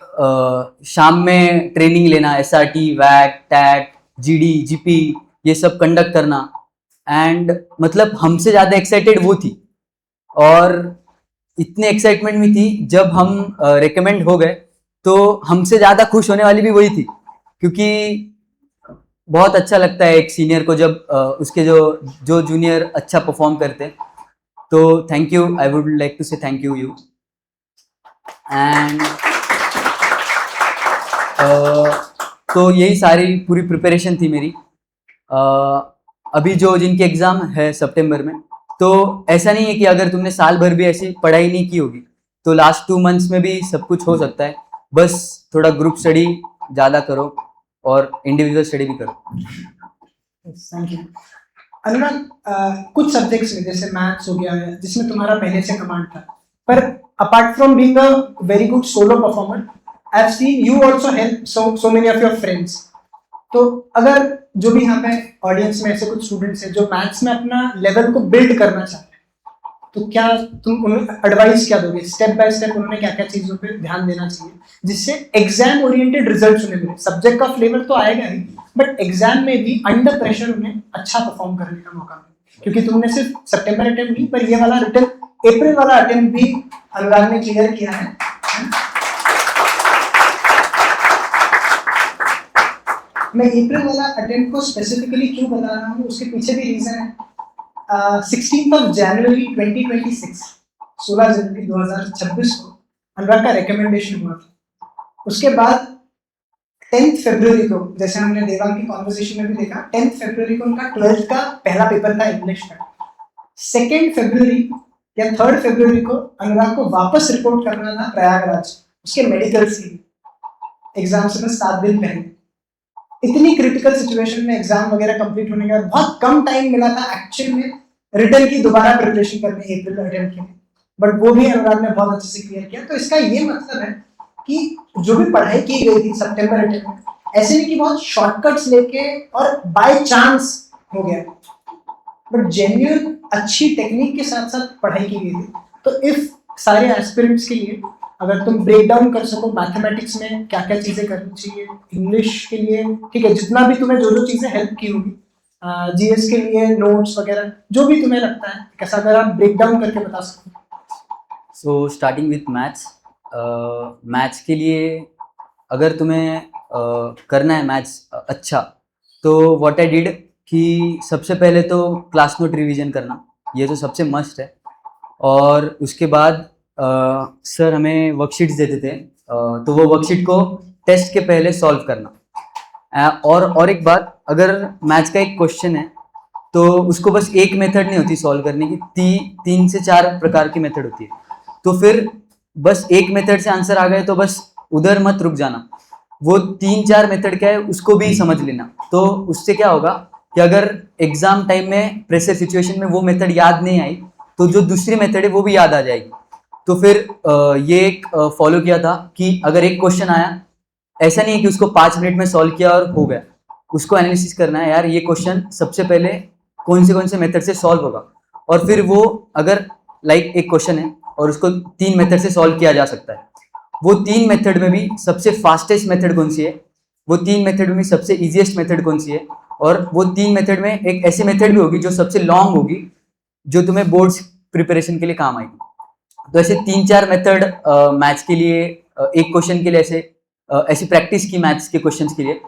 शाम में ट्रेनिंग लेना, SRT, WAT, TAT, GD, GP ये सब कंडक्ट करना। एंड मतलब हमसे ज़्यादा एक्साइटेड वो थी, और इतने एक्साइटमेंट में थी जब हम रिकमेंड हो गए तो हमसे ज़्यादा खुश होने वाली भी वही थी, क्योंकि बहुत अच्छा लगता है एक सीनियर को जब उसके जो जूनियर अच्छा परफॉर्म करते। तो thank you, I would like to say thank you and तो यही सारी पूरी प्रिपरेशन थी मेरी। अभी जिनके एग्ज़ाम है सितंबर में, तो ऐसा नहीं है कि अगर तुमने साल भर भी ऐसी पढ़ाई नहीं की होगी तो लास्ट 2 months में भी सब कुछ हो सकता है। बस थोड़ा ग्रुप स्टडी ज़्यादा करो और इंडिविजुअल स्टडी भी करो। Thank you. अनुराग, कुछ सब्जेक्ट्स में जैसे मैथ्स हो गया है जिसमें तुम्हारा पहले से कमांड था, पर apart from being a very good solo performer, I have seen you also help so many of your friends. तो अगर जो भी यहाँ पे ऑडियंस में ऐसे कुछ स्टूडेंट्स हैं जो मैथ्स में अपना लेवल को बिल्ड करना चाहते हैं, तो क्या तुम उन्हें एडवाइस क्या दोगे? स्टेप बाय स्टेप उन्होंने क्या क्या चीज़ों पे ध्यान देना चाहिए जिससे एग्जाम ओरिएंटेड रिजल्ट्स उन्हें मिले? सब्जेक्ट का फ्लेवर तो आएगा ही, बट एग्जाम में भी अंडर प्रेशर उन्हें अच्छा परफॉर्म करने का मौका मिले। क्योंकि तुमने सिर्फ सितंबर अटेम्प्ट की, पर ये वाला रिटन अप्रैल वाला अटेम्प्ट भी अनुराग ने क्लियर किया है। मैं अप्रैल वाला अटेम्प्ट को स्पेसिफिकली क्यों बता रहा हूँ, उसके पीछे भी रीजन है। 16 जनवरी 2026, 16 जनवरी 2026 को अनुराग का रिकमेंडेशन हुआ था। उसके बाद 10 फरवरी को, जैसे हमने देवांग की कॉन्वर्सेशन में भी देखा, 10 फरवरी को उनका 12th का पहला पेपर था इंग्लिश का। 2 फरवरी या 3 फरवरी को अनुराग को वापस रिपोर्ट करना था प्रयागराज, उसके मेडिकल से एग्जाम से 7 दिन पहले। इतनी क्रिटिकल सिचुएशन में एग्जाम वगैरह कंप्लीट होने के बाद बहुत कम टाइम मिला था एक्चुअल में रिटन की दोबारा प्रिपरेशन करने अप्रैल अटेम्प्ट के लिए, बट वो भी अनुराग ने बहुत अच्छे से क्लियर किया। तो इसका ये मतलब है कि जो भी पढ़ाई की गई थी सितंबर अटेम्प्ट में, ऐसे नहीं कि बहुत शॉर्टकट्स लेके और बाय चांस हो गया, बट जेन्युइन अच्छी टेक्निक के साथ साथ पढ़ाई की गई थी। तो इफ सारे एस्पिरेंट्स के लिए अगर तुम ब्रेक डाउन कर सको मैथमेटिक्स में क्या क्या चीज़ें करनी चाहिए, इंग्लिश के लिए ठीक है जितना भी तुम्हें जो जो चीज़ें हेल्प की होगी, जीएस के लिए नोट्स वगैरह जो भी तुम्हें लगता है, कैसा अगर आप ब्रेक डाउन करके बता सको। So starting with maths, maths के लिए अगर तुम्हें करना है मैथ्स अच्छा, तो व्हाट आई डिड कि सबसे पहले तो क्लास नोट रिवीजन करना, ये तो सबसे मस्ट है। और उसके बाद सर हमें वर्कशीट्स देते थे, तो वो वर्कशीट को टेस्ट के पहले सॉल्व करना। और एक बात, अगर मैथ्स का एक क्वेश्चन है तो उसको बस एक मेथड नहीं होती सॉल्व करने की, 3 से 4 प्रकार की मेथड होती है। तो फिर बस एक मेथड से आंसर आ गए तो बस उधर मत रुक जाना, वो 3-4 मेथड क्या है उसको भी समझ लेना। तो उससे क्या होगा कि अगर एग्जाम टाइम में प्रेशर सिचुएशन में वो मेथड याद नहीं आई तो जो दूसरी मेथड है वो भी याद आ जाएगी। तो फिर ये एक फॉलो किया था कि अगर एक क्वेश्चन आया, ऐसा नहीं है कि उसको 5 मिनट में सॉल्व किया और हो गया, उसको एनालिसिस करना है यार ये क्वेश्चन सबसे पहले कौन से मेथड से सॉल्व होगा, और फिर वो अगर लाइक एक क्वेश्चन है और उसको 3 मेथड से सॉल्व किया जा सकता है, वो 3 मेथड में भी सबसे फास्टेस्ट मेथड कौन सी है, वो 3 मेथड में भी सबसे इजीएस्ट मेथड कौन सी है, और वो 3 मेथड में एक ऐसी मेथड भी होगी जो सबसे लॉन्ग होगी, जो तुम्हें बोर्ड्स प्रिपरेशन के लिए काम आएगी। तो ऐसे 3-4 मेथड मैथ्स के लिए, एक क्वेश्चन के लिए ऐसी प्रैक्टिस की मैथ्स के क्वेश्चंस के लिए।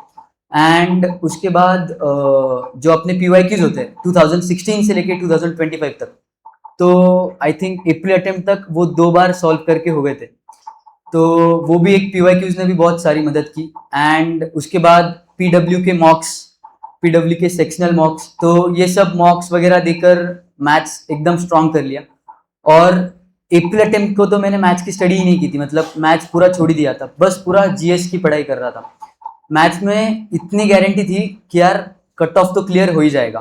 एंड उसके बाद जो अपने पीवाईक्यूज होते हैं 2016 से लेके 2025 तक, तो आई थिंक अप्रैल अटेम्प्ट तक वो 2 बार सॉल्व करके हो गए थे, तो वो भी एक पीवाईक्यूज ने भी बहुत सारी मदद की। एंड उसके बाद पीडब्ल्यू के मॉक्स, पीडब्ल्यू के सेक्शनल मॉक्स, तो ये सब मॉक्स वगैरह देकर मैथ्स एकदम स्ट्रांग कर लिया। और अप्रैल अटेम्प्ट को तो मैंने मैथ्स की स्टडी ही नहीं की थी, मतलब मैथ्स पूरा छोड़ ही दिया था, बस पूरा जीएस की पढ़ाई कर रहा था। मैथ्स में इतनी गारंटी थी कि यार कट ऑफ तो क्लियर हो ही जाएगा,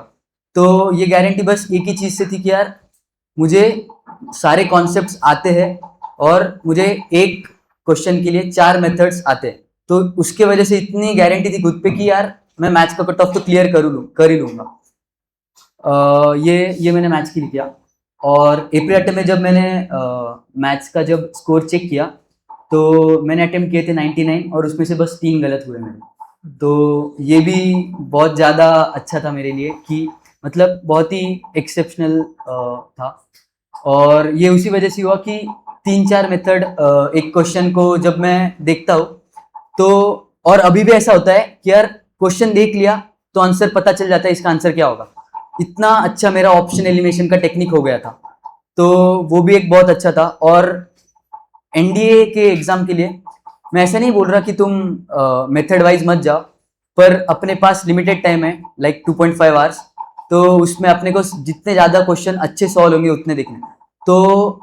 तो ये गारंटी बस एक ही चीज़ से थी कि यार मुझे सारे कॉन्सेप्ट्स आते हैं और मुझे एक क्वेश्चन के लिए 4 मेथड्स आते हैं, तो उसके वजह से इतनी गारंटी थी खुद पे कि यार मैं मैथ्स का कट ऑफ तो क्लियर कर ही लूँगा। ये मैंने मैथ्स के लिए किया। और अप्रैल अटेम्प्ट में जब मैंने मैथ्स का जब स्कोर चेक किया तो मैंने अटेम्प्ट किए थे 99 और उसमें से बस 3 गलत हुए मेरे, तो ये भी बहुत ज़्यादा अच्छा था मेरे लिए कि मतलब बहुत ही एक्सेप्शनल था। और ये उसी वजह से हुआ कि 3-4 मेथड एक क्वेश्चन को जब मैं देखता हूँ तो, और अभी भी ऐसा होता है कि यार क्वेश्चन देख लिया तो आंसर पता चल जाता है इसका आंसर क्या होगा, इतना अच्छा मेरा ऑप्शन एलिमिनेशन का टेक्निक हो गया था, तो वो भी एक बहुत अच्छा था। और एनडीए के एग्जाम के लिए मैं ऐसा नहीं बोल रहा कि तुम मेथड वाइज मत जाओ, पर अपने पास लिमिटेड टाइम है लाइक 2.5 आवर्स, तो उसमें अपने को जितने ज़्यादा क्वेश्चन अच्छे सॉल्व होंगे उतने देखने। तो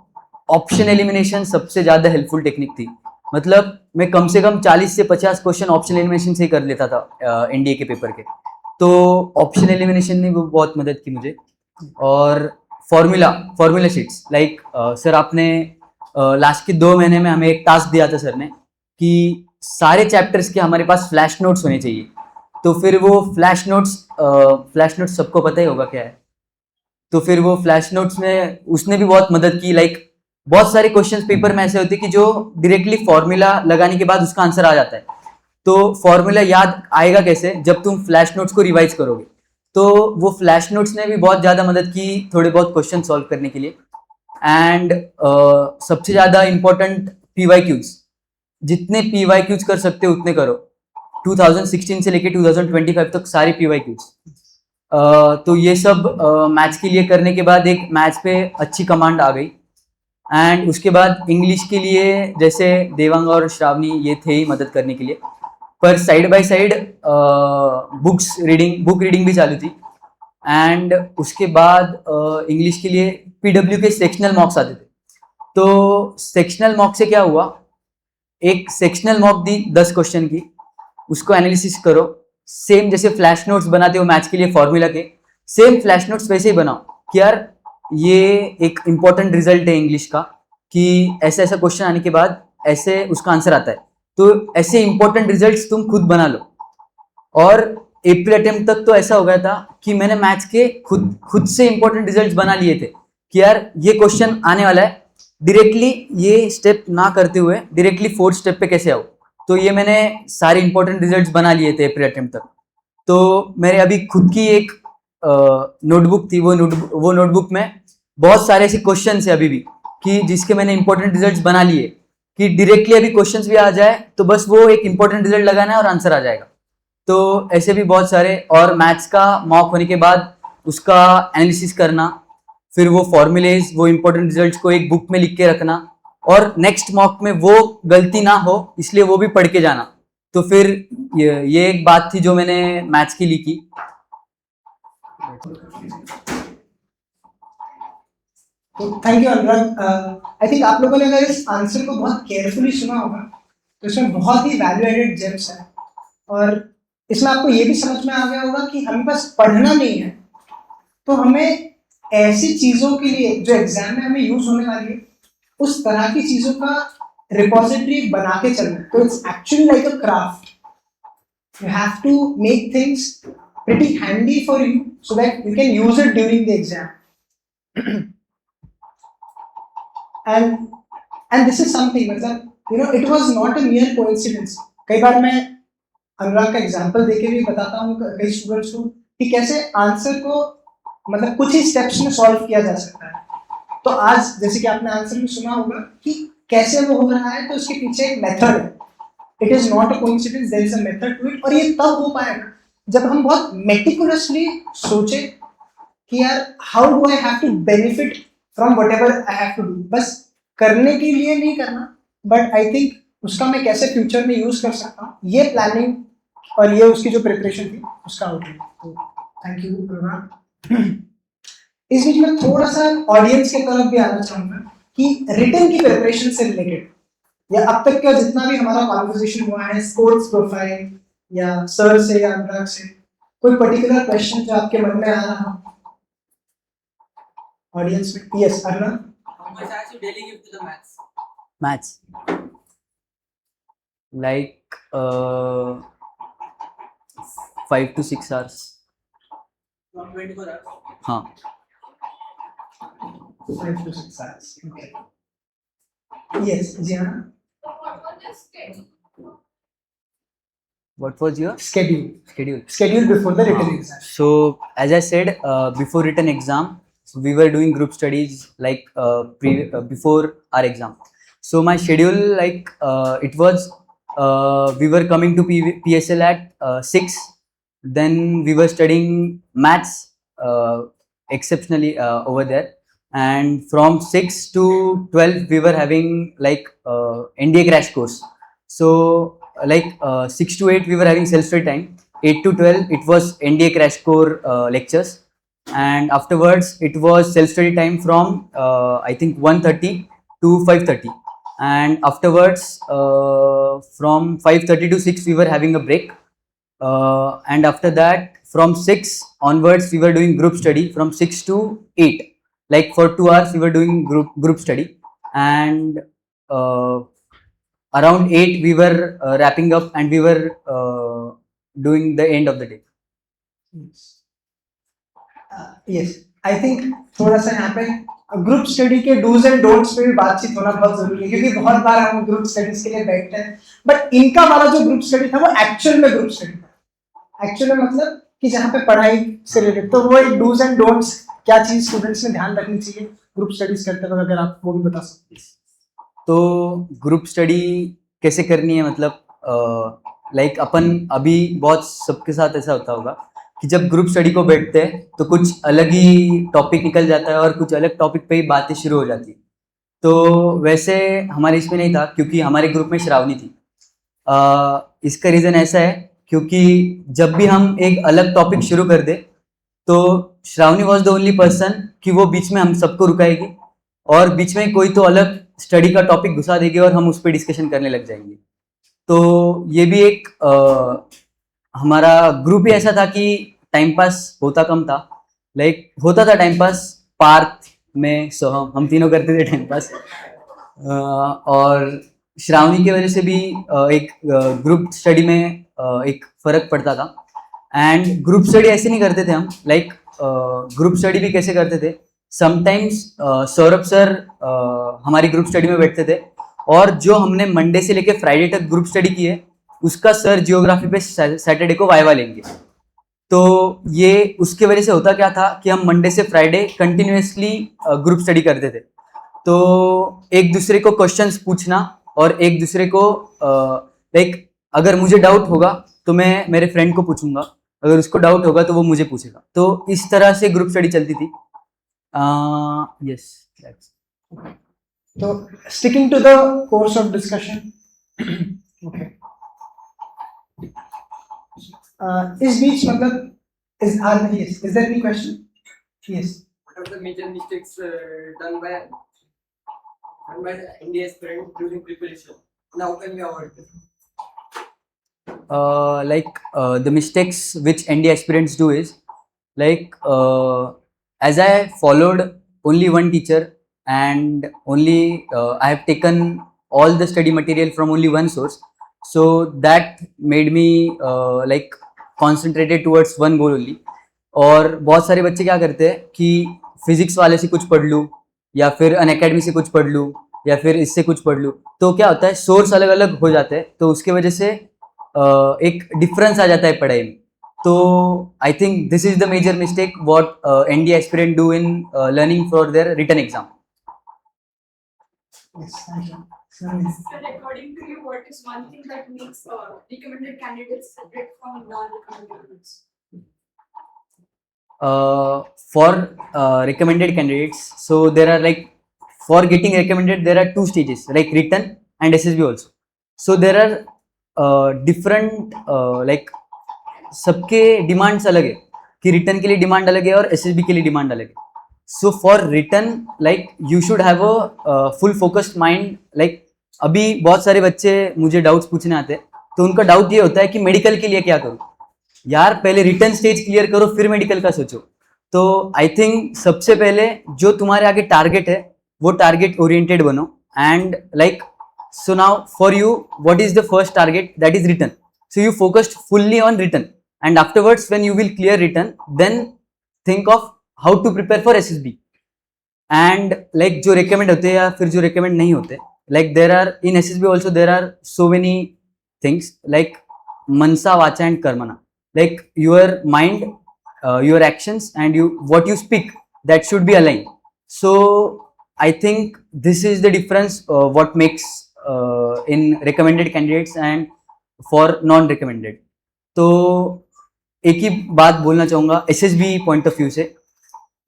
ऑप्शन एलिमिनेशन सबसे ज़्यादा हेल्पफुल टेक्निक थी, मतलब मैं कम से कम 40 से 50 क्वेश्चन ऑप्शन एलिमिनेशन से ही कर लेता था एनडीए के पेपर के, तो ऑप्शन एलिमिनेशन ने वो बहुत मदद की मुझे। और फॉर्मूला शीट्स लाइक सर आपने लास्ट के 2 महीने में हमें एक टास्क दिया था सर ने कि सारे चैप्टर्स के हमारे पास फ्लैश नोट्स होने चाहिए, तो फिर वो फ्लैश नोट्स सबको पता ही होगा क्या है, तो फिर वो फ्लैश नोट्स में उसने भी बहुत मदद की। लाइक बहुत सारे क्वेश्चंस पेपर में ऐसे होते हैं कि जो डायरेक्टली फॉर्मूला लगाने के बाद उसका आंसर आ जाता है, तो फॉर्मूला याद आएगा कैसे जब तुम फ्लैश नोट्स को रिवाइज करोगे, तो वो फ्लैश नोट्स ने भी बहुत ज़्यादा मदद की थोड़े बहुत क्वेश्चन सॉल्व करने के लिए। एंड सबसे ज़्यादा इम्पोर्टेंट PYQs, जितने PYQs कर सकते हो उतने करो। 2016 से लेके 2025 तक सारे PYQs। तो ये सब मैथ्स के लिए करने के बाद एक मैथ्स पे अच्छी कमांड आ गई। एंड उसके बाद इंग्लिश के लिए जैसे देवांग और श्रावणी ये थे ही मदद करने के लिए, पर side by side book reading भी चालू थी। एंड उसके बाद इंग्लिश के लिए PW के सेक्शनल मॉक्स आते थे। तो सेक्शनल मॉक से क्या हुआ, एक सेक्शनल मॉक दी 10 क्वेश्चन की, उसको एनालिसिस करो, सेम जैसे फ्लैश नोट्स बनाते हो मैथ्स के लिए फॉर्मूला के, सेम फ्लैश नोट्स वैसे ही बनाओ कि यार ये एक इम्पॉर्टेंट रिजल्ट है इंग्लिश का कि ऐसा ऐसा क्वेश्चन आने के बाद ऐसे उसका आंसर आता है। तो ऐसे इंपॉर्टेंट रिजल्ट्स तुम खुद बना लो। और अप्रैल अटेम्प्ट तक तो ऐसा हो गया था कि मैंने मैथ्स के खुद से इंपॉर्टेंट रिजल्ट्स बना लिए थे कि यार ये क्वेश्चन आने वाला है, डायरेक्टली ये स्टेप ना करते हुए डायरेक्टली 4th स्टेप पे कैसे आओ। तो ये मैंने सारे इंपॉर्टेंट रिजल्ट्स बना लिए थे अप्रैल अटेम्प्ट तक। तो मेरे अभी खुद की एक नोटबुक थी, वो नोटबुक में बहुत सारे ऐसे क्वेश्चन है अभी भी कि जिसके मैंने इंपॉर्टेंट रिजल्ट्स बना लिए कि डायरेक्टली अभी क्वेश्चंस भी आ जाए तो बस वो एक इंपॉर्टेंट रिजल्ट लगाना है और आंसर आ जाएगा। तो ऐसे भी बहुत सारे, और मैथ्स का मॉक होने के बाद उसका एनालिसिस करना, फिर वो फॉर्मूलेज, वो इंपॉर्टेंट रिजल्ट्स को एक बुक में लिख के रखना, और नेक्स्ट मॉक में वो गलती ना हो इसलिए वो भी पढ़ के जाना। तो फिर ये एक बात थी जो मैंने मैथ्स की लिखी। Thank you Anurag. I think आप लोगों ने अगर इस आंसर को बहुत केयरफुली सुना होगा तो इसमें बहुत ही वैल्यू एडेड जेम्स है, और इसमें आपको ये भी समझ में आ गया होगा कि हमें बस पढ़ना नहीं है, तो हमें ऐसी चीज़ों के लिए जो एग्जाम में हमें यूज होने वाली है उस तरह की चीज़ों का रिपोजिटरी बना के चलना है। तो it's actually like a craft, you have to make things pretty handy for you so that you can use it during the exam. and this is something, मतलब it was not a mere coincidence. कई बार मैं अनुराग का example देके भी बताता हूँ कई students को कि कैसे आंसर को मतलब कुछ ही स्टेप्स में सॉल्व किया जा सकता है। तो आज जैसे कि आपने आंसर में सुना होगा कि कैसे वो हो रहा है, तो उसके पीछे एक मेथड है। It is not a coincidence, there is a method to it. और ये तब हो पाएगा जब हम बहुत मेटिकुलसली सोचे कि यार how do I have to benefit from whatever I have to do. बस करने के लिए नहीं करना, बट आई थिंक उसका मैं कैसे फ्यूचर में यूज कर सकता हूँ, ये प्लानिंग और ये उसकी जो प्रिपरेशन थी उसका आउटपुट। तो थैंक यू अनुराग। इस बीच में थोड़ा सा ऑडियंस की तरफ भी आना चाहूंगा कि रिटन की प्रिपरेशन से रिलेटेड या अब तक का जितना भी हमारा कॉन्वर्सेशन हुआ है स्पोर्ट्स प्रोफाइल या सर से या अनुराग से, कोई पर्टिकुलर क्वेश्चन जो आपके मन में आ रहा हो ऑडियंस में? Yes Anurag. How much hours you daily give to the maths? Maths like 5 to 6 hours। 24 hours. हाँ। 5 to 6 hours. Okay. Yes, Jiana. What was your Schedule. schedule? Before the written exam. So as I said, before written exam, we were doing group studies like before our exam. So my schedule, like it was we were coming to PSL at 6. Then we were studying maths exceptionally over there. And from 6 to 12 we were having like NDA crash course. So like 6 to 8 we were having self-study time. 8 to 12 it was NDA crash course lectures, and afterwards it was self-study time from I think 1:30 to 5:30, and afterwards from 5:30 to 6 we were having a break, and after that from 6 onwards we were doing group study from 6 to 8. Like for 2 hours we were doing group study, and around 8 we were wrapping up and we were doing the end of the day. Yes, I think थोड़ा सा यहाँ पे group study के dos and don'ts पे भी बातचीत होना बहुत जरूरी है, क्योंकि बहुत बार हम ग्रुप स्टडीज के लिए बैठते हैं, बट इनका वाला जो ग्रुप स्टडी था वो एक्चुअल में ग्रुप स्टडी था। एक्चुअल में मतलब कि जहाँ पे पढ़ाई से रिलेटेड, तो वो एक डूज एंड डोंट्स, क्या चीज स्टूडेंट्स ने ध्यान रखनी चाहिए ग्रुप स्टडीज करते वक्त, अगर आप वो भी बता सकते हैं। तो ग्रुप स्टडी कैसे करनी है, मतलब लाइक अपन अभी बहुत सबके साथ ऐसा होता होगा कि जब ग्रुप स्टडी को बैठते हैं तो कुछ अलग ही टॉपिक निकल जाता है और कुछ अलग टॉपिक पे ही बातें शुरू हो जाती है। तो वैसे हमारे इसमें नहीं था, क्योंकि हमारे ग्रुप में श्रावणी थी। इसका रीज़न ऐसा है क्योंकि जब भी हम एक अलग टॉपिक शुरू कर दे तो Shravani was the only person कि वो बीच में हम सबको रुकाएगी और बीच में कोई तो अलग स्टडी का टॉपिक घुसा देगी और हम उस पर डिस्कशन करने लग जाएंगे। तो ये भी एक हमारा ग्रुप ही ऐसा था कि टाइम पास होता कम था, लाइक होता था टाइम पास पार्थ में सोहम, हम तीनों करते थे टाइम पास। और श्रावणी की वजह से भी एक ग्रुप स्टडी में एक फर्क पड़ता था। एंड ग्रुप स्टडी ऐसे नहीं करते थे हम, लाइक ग्रुप स्टडी भी कैसे करते थे, समटाइम्स सौरभ सर हमारी ग्रुप स्टडी में बैठते थे और जो हमने मंडे से लेके फ्राइडे तक ग्रुप स्टडी की है उसका सर जियोग्राफी पे सैटरडे को वाइवा लेंगे। तो ये उसके वजह से होता क्या था कि हम मंडे से फ्राइडे कंटिन्यूसली ग्रुप स्टडी करते थे। तो एक दूसरे को क्वेश्चंस पूछना और एक दूसरे को लाइक अगर मुझे डाउट होगा तो मैं मेरे फ्रेंड को पूछूंगा, अगर उसको डाउट होगा तो वो मुझे पूछेगा। तो इस तरह से ग्रुप स्टडी चलती थी। यस, तो sticking to the course of discussion, okay, इस बीच मतलब is there any question? Yes, What are the major mistakes done by the India aspirant during preparation? Now can we avoid this? The mistakes which ND aspirants do is like as I followed only one teacher and only I have taken all the study material from only one source, so that made me like concentrated towards one goal only. और बहुत सारे बच्चे क्या करते हैं कि physics वाले से कुछ पढ़ लूँ या फिर अन अकेडमी से कुछ पढ़ लूँ या फिर इससे कुछ पढ़ लूँ, तो क्या होता है सोर्स अलग अलग हो जाते हैं, तो उसके वजह से एक डिफरेंस आ जाता है पढ़ाई में। तो I think this is the major mistake what ND aspirant do in learning for their written exam. yes, thank you. So according to you, what is one thing that makes recommended candidates separate from non-recommended ones? For recommended candidates, so there are like for getting recommended there are two stages, like written and SSB also. So there are different like सबके demands अलग है कि return के लिए demand अलग है और SSB के लिए डिमांड अलग है। So for return like you should have a full focused mind. Like अभी बहुत सारे बच्चे मुझे डाउट्स पूछने आते हैं तो उनका डाउट ये होता है कि मेडिकल के लिए क्या करूँ। यार पहले रिटर्न स्टेज क्लियर करो फिर मेडिकल का सोचो। तो आई थिंक सबसे पहले जो तुम्हारे आगे टारगेट है वो टारगेट ओरिएंटेड बनो। And like so now for you what is the first target, that is return. So you focused fully on return and afterwards when you will clear written then think of how to prepare for SSB। and like जो recommend होते हैं या फिर जो recommend नहीं होते, like there are in SSB also there are so many things like mansa vacha and karmana, like your mind your actions and you what you speak that should be aligned. So I think this is the difference what makes in recommended candidates and for non recommended। तो एक ही बात बोलना चाहूँगा SSB point of view से।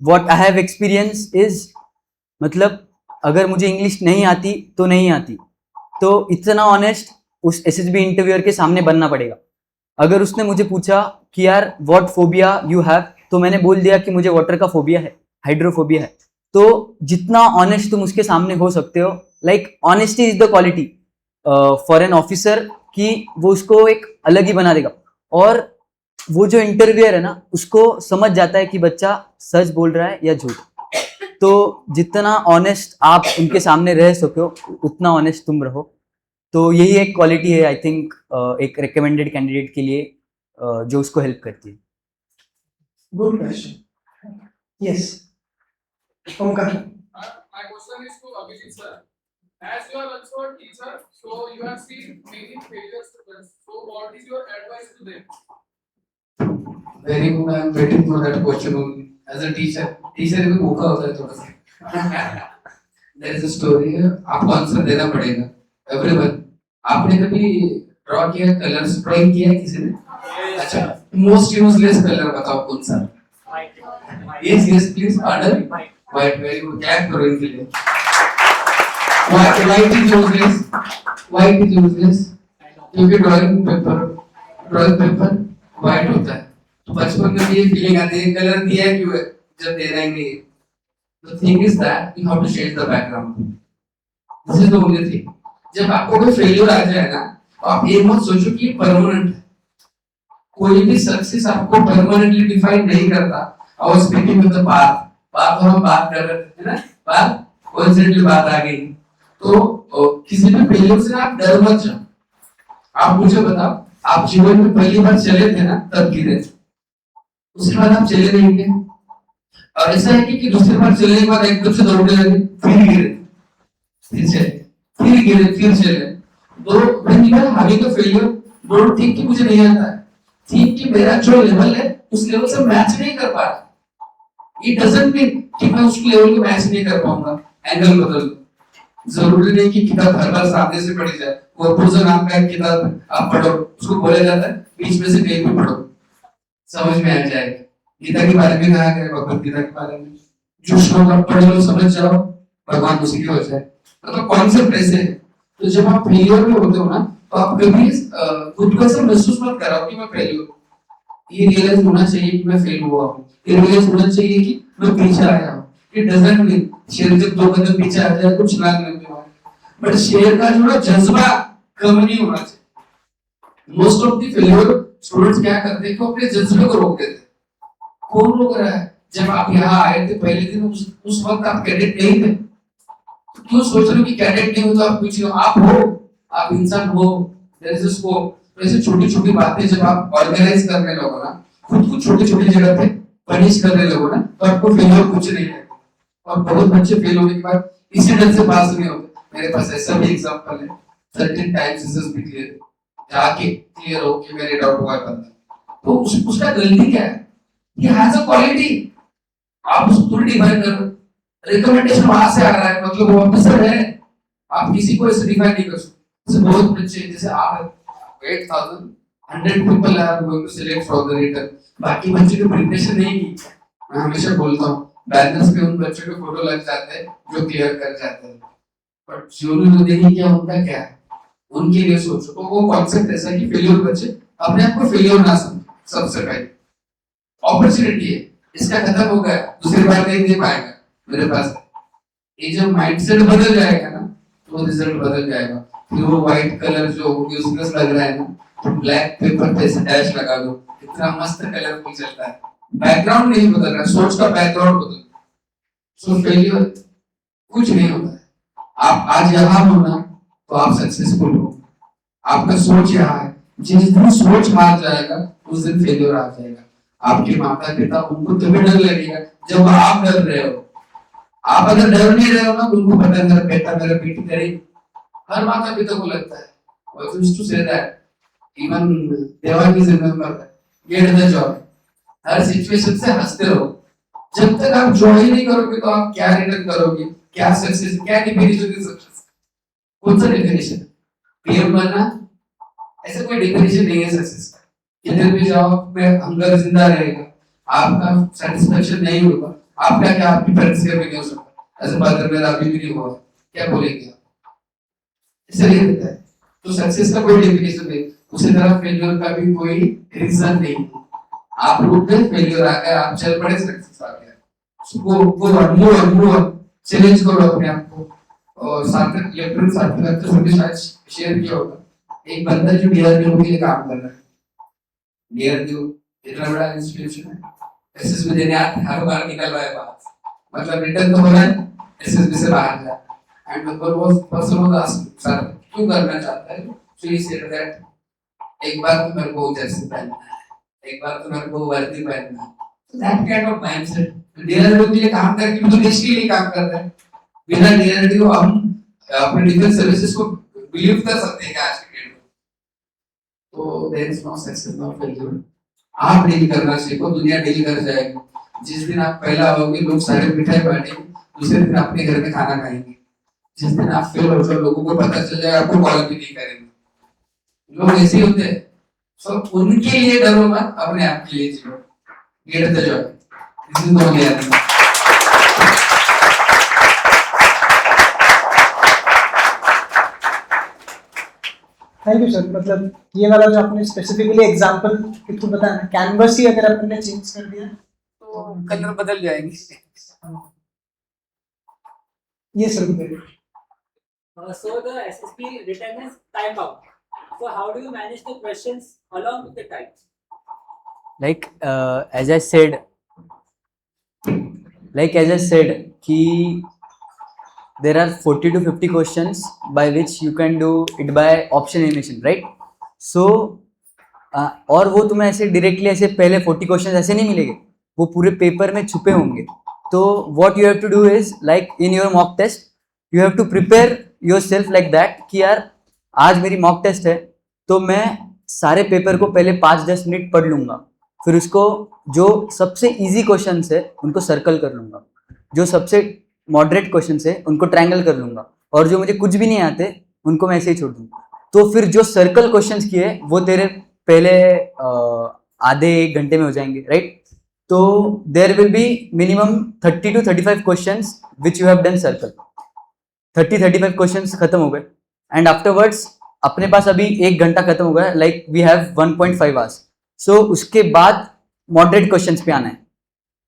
What I have experience is मतलब अगर मुझे English नहीं आती तो नहीं आती, तो इतना ऑनेस्ट उस एसएसबी इंटरव्यूअर के सामने बनना पड़ेगा। अगर उसने मुझे पूछा कि यार व्हाट फोबिया यू हैव, तो मैंने बोल दिया कि मुझे वाटर का फोबिया है, हाइड्रोफोबिया है। तो जितना ऑनेस्ट तुम उसके सामने हो सकते हो, like honesty is the quality for an officer, कि वो उसको एक अलग ही बना देगा। और वो जो इंटरव्यूअर है ना उसको समझ जाता है कि बच्चा सच बोल रहा है या झूठ। तो जितना ऑनेस्ट आप उनके सामने रह सको उतना ऑनेस्ट तुम रहो। तो यही एक क्वालिटी है आई थिंक एक रिकमेंडेड कैंडिडेट के लिए जो उसको हेल्प करती है। Good question, yes Omkar. My question is to Abhijit sir. As you are also a teacher, so you have seen many failure students. So what is your advice to them? Very good, I am waiting for that question only as a teacher भी भूखा होता है थोड़ा सा। There is a story, आपको answer देना पड़ेगा everyone. आपने कभी ड्रॉ किया, कलर्स ड्राइंग किया है किसी ने? अच्छा, मोस्ट यूजलेस कलर बताओ कौन सा? Yes yes please, order. White, very good, clap करो इनके लिए। White is useless, white is useless क्योंकि ड्राइंग पेपर व्हाइट होता है। तो बचपन में भी ये फीलिंग आती है कलर दिया क्यों है जब देना ही नहीं है। The thing is that you have to change the background. This is the only thing. जब आपको कोई फेलियर आ जाए ना, तो आप ये मत सोचो कि परमानेंट है। कोई भी सक्सेस आपको परमानेंटली डिफाइन नहीं करता। I was speaking with the path. बात हम बात कर रहे थे ना, बात कोइंसिडेंटली बात आ गई। तो किसी भी फेलियर से आप डर मत जाओ। आप मुझे बताओ, आप जीवन में पहली बार चले थे ना, तब गिरे थे, उसके बाद आप चले नहीं गए। और ऐसा है कि दूसरी बार चलने के बाद एकदम से दौड़ने लगे, फिर गिरे, फिर चले, फिर गिरे, फिर चले। तो when you are having a failure, don't think कि मुझे नहीं आता है, थिंक कि मेरा जो लेवल है उस लेवल से मैच नहीं कर पा रहा। इट डजंट मीन कि मैं उस लेवल को मैच नहीं कर पाऊंगा, एंगल बदल दो। जरूरी नहीं कि किताब हर बार सामने से पढ़ी जाए। वो अपोजिट नाम का एक किताब आप पढ़ो, उसको बोला जाता है बीच में से कहीं भी पढ़ो, समझ में आ जाएगा। गीता के बारे में कहा गया, भगवत गीता के बारे में जो श्लोक आप पढ़ लो, समझ जाओ, भगवान उसी के हो जाए। तो कॉन्सेप्ट ऐसे है। तो जब आप फेलियर में होते हो ना, तो आप कभी खुद को ऐसा महसूस मत कराओ कि मैं फेल हूं। ये रियलाइज होना चाहिए कि मैं फेल हुआ हूँ, ये रियलाइज होना चाहिए कि मैं पीछे आया हूँ। इट डजंट मीन शेर जब 2 कदम पीछे आ जाए कुछ लाभ नहीं होगा, बट शेर का जो जज्बा कम नहीं होना चाहिए। Most of the failure students क्या करते हैं कि अपने जज्बे को रोक देते हैं। कौन रोक रहा है? जब आप यहाँ आए थे पहले दिन, उस वक्त आप कैडेट नहीं थे, तो क्यों सोच रहे हो कि कैडेट नहीं हो तो आप कुछ हो? आप हो, आप इंसान हो, देयर इज अ स्कोप। तो ऐसे छोटी छोटी बातें जब आप ऑर्गेनाइज करने लगो ना, खुद को छोटी छोटी जगह पे पनिश करने लगो ना, तो आपको फेलियर कुछ नहीं लगेगा। और बहुत बच्चे फेल होने के बाद इसी डर से पास नहीं होते। मेरे पास ऐसा भी एग्जांपल है, certain times is be clear, जाके क्लियर हो कि मेरे डाउट हुआ बंदा, तो उसका गलती क्या है? He has a quality. आप उसको थोड़ी डिफाइन करो। रिकमेंडेशन वहां से आ रहा है, मतलब वो ऑफिसर है, आप किसी को ऐसे डिफाइन नहीं कर सकते। जैसे बहुत बच्चे, जैसे आप 8,100 people are going to select for the return, बाकी बच्चे की प्रिपरेशन नहीं की। मैं हमेशा बोलता हूँ बैनर्स पे उन बच्चों के फोटो लग जाते हैं जो क्लियर कर जाते हैं, बट जिन्होंने नहीं किया उनका क्या है, उनके लिए सोचो। तो वो कॉन्सेप्ट ऐसा है कि फेलियर बच्चे अपने आप को फेलियर ना समझे। सबसे पहले अपॉर्चुनिटी है, इसका खत्म हो गया, दूसरी बार नहीं दे पाएगा मेरे पास। ये जब माइंडसेट बदल जाएगा ना, तो रिजल्ट बदल जाएगा। फिर वो व्हाइट कलर जो यूजलेस लग रहा है ना, तो ब्लैक पेपर पे से डैश लगा दो, इतना मस्त कलरफुल चलता है। बैकग्राउंड नहीं बदल रहा, सोच का बैकग्राउंड बदल। सो फेलियर कुछ नहीं होता है। आप आज यहाँ हो ना, तो आप सक्सेसफुल हो। आपका सोच यहाँ है, जिस दिन सोच हार जाएगा उस दिन फेलियर आ जाएगा। आपके माता पिता, उनको तुम्हें डर लगेगा जब आप डर रहे हो। आप अगर डर नहीं रहे हो ना, तो उनको पता है मेरा बेटा मेरा बेटी करेगी। हर माता पिता को लगता है, और टू से दैट इवन देवान is remember gate the Joy. Her situation से हंसते रहो। जब तक आप जॉय ही नहीं करोगे तो आप क्या रिटर्न करोगे? क्या सक्सेस, क्या डिफिनेशन है सक्सेस? कौन सा डिफिनेशन? पीएम बनना, ऐसा कोई डिफिनेशन नहीं है सक्सेस का। किधर भी जाओ में हंगर जिंदा रहेगा, आपका सेटिस्फेक्शन नहीं होगा, आपका क्या आपकी फ्रेंड्स का भी नहीं हो सकता। ऐसे बात मेरा अभी भी नहीं हुआ, क्या बोलेंगे आप? इसलिए रहता है। तो सक्सेस का कोई डेफिनेशन नहीं, उसी तरह फेलियर का भी कोई रीजन नहीं। आप रुक गए, फेलियर आ गया, आप चल पड़े, सक्सेस आ गया। उसको मूव चैलेंज करो अपने आप को। और सार्थक इलेक्ट्रॉनिक सार्थक सभी शायद शेयर किया होगा, एक बंदा जो डीआरडीओ के लिए काम कर रहा है। डीआरडीओ इतना बड़ा इंस्टीट्यूशन है, एसएसबी देने आते हर बार निकल रहा है बाहर, मतलब रिटर्न तो हो रहा है, एसएसबी से बाहर जा। And the person was asked, sir क्यों करना चाहता है? सो ही सेड दैट एक बार तो मेरे को जर्सी पहनना है, एक बार तो मेरे को वर्दी पहनना है। So that kind of mindset. DRDO के लिए काम करके तो देश के लिए काम कर रहे हैं। बिना डीआरडीओ हम अपने डिफेंस सर्विसेज को बिलीव कर सकते हैं आज के डेट में। तो there is no success, no failure. आप डील करना सीखो, दुनिया डील कर जाएगी। जिस दिन आप पहला आओगे लोग सारे मिठाई बांटेंगे, दूसरे दिन अपने घर में खाना खाएंगे। जिस दिन आप फेल हो तो लोगों को पता चल जाएगा, आपको कॉल भी नहीं करेंगे। लोग ऐसे ही होते हैं। सो उनके लिए डरो मत, अपने आप के लिए जियो। Get the joy, this is the only answer. Thank you sir. मतलब ये वाला जो आपने स्पेसिफिकली एग्जांपल के थ्रू बताया ना, कैनवस ही अगर आपने चेंज कर दिया तो कलर बदल जाएंगे। ये सर बताइए। So the SSP written is time bound. So how do you manage the questions along with the time? like as I said कि there are 40 to 50 questions by which you can do it by option elimination, right? So और वो तुम्हें ऐसे directly ऐसे पहले 40 questions ऐसे नहीं मिलेंगे, वो पूरे पेपर में छुपे होंगे। तो what you have to do is like in your mock test you have to prepare yourself like that कि यार आज मेरी मॉक टेस्ट है तो मैं सारे पेपर को पहले 5-10 मिनट पढ़ लूंगा, फिर उसको जो सबसे इजी क्वेश्चन है उनको सर्कल कर लूंगा, जो सबसे मॉडरेट क्वेश्चन है उनको ट्रायंगल कर लूंगा, और जो मुझे कुछ भी नहीं आते उनको मैं ऐसे ही छोड़ दूंगा। तो फिर जो सर्कल क्वेश्चंस किए वो तेरे पहले आधे 1 घंटे में हो जाएंगे, राइट? तो there will be minimum 30 to 35 questions which you have done circle. 30-35 questions खत्म हो गए एंड आफ्टरवर्ड्स अपने पास अभी 1 घंटा खत्म हो गया, लाइक वी हैव 1.5 आवर्स। सो उसके बाद मॉडरेट क्वेश्चंस पे आना है,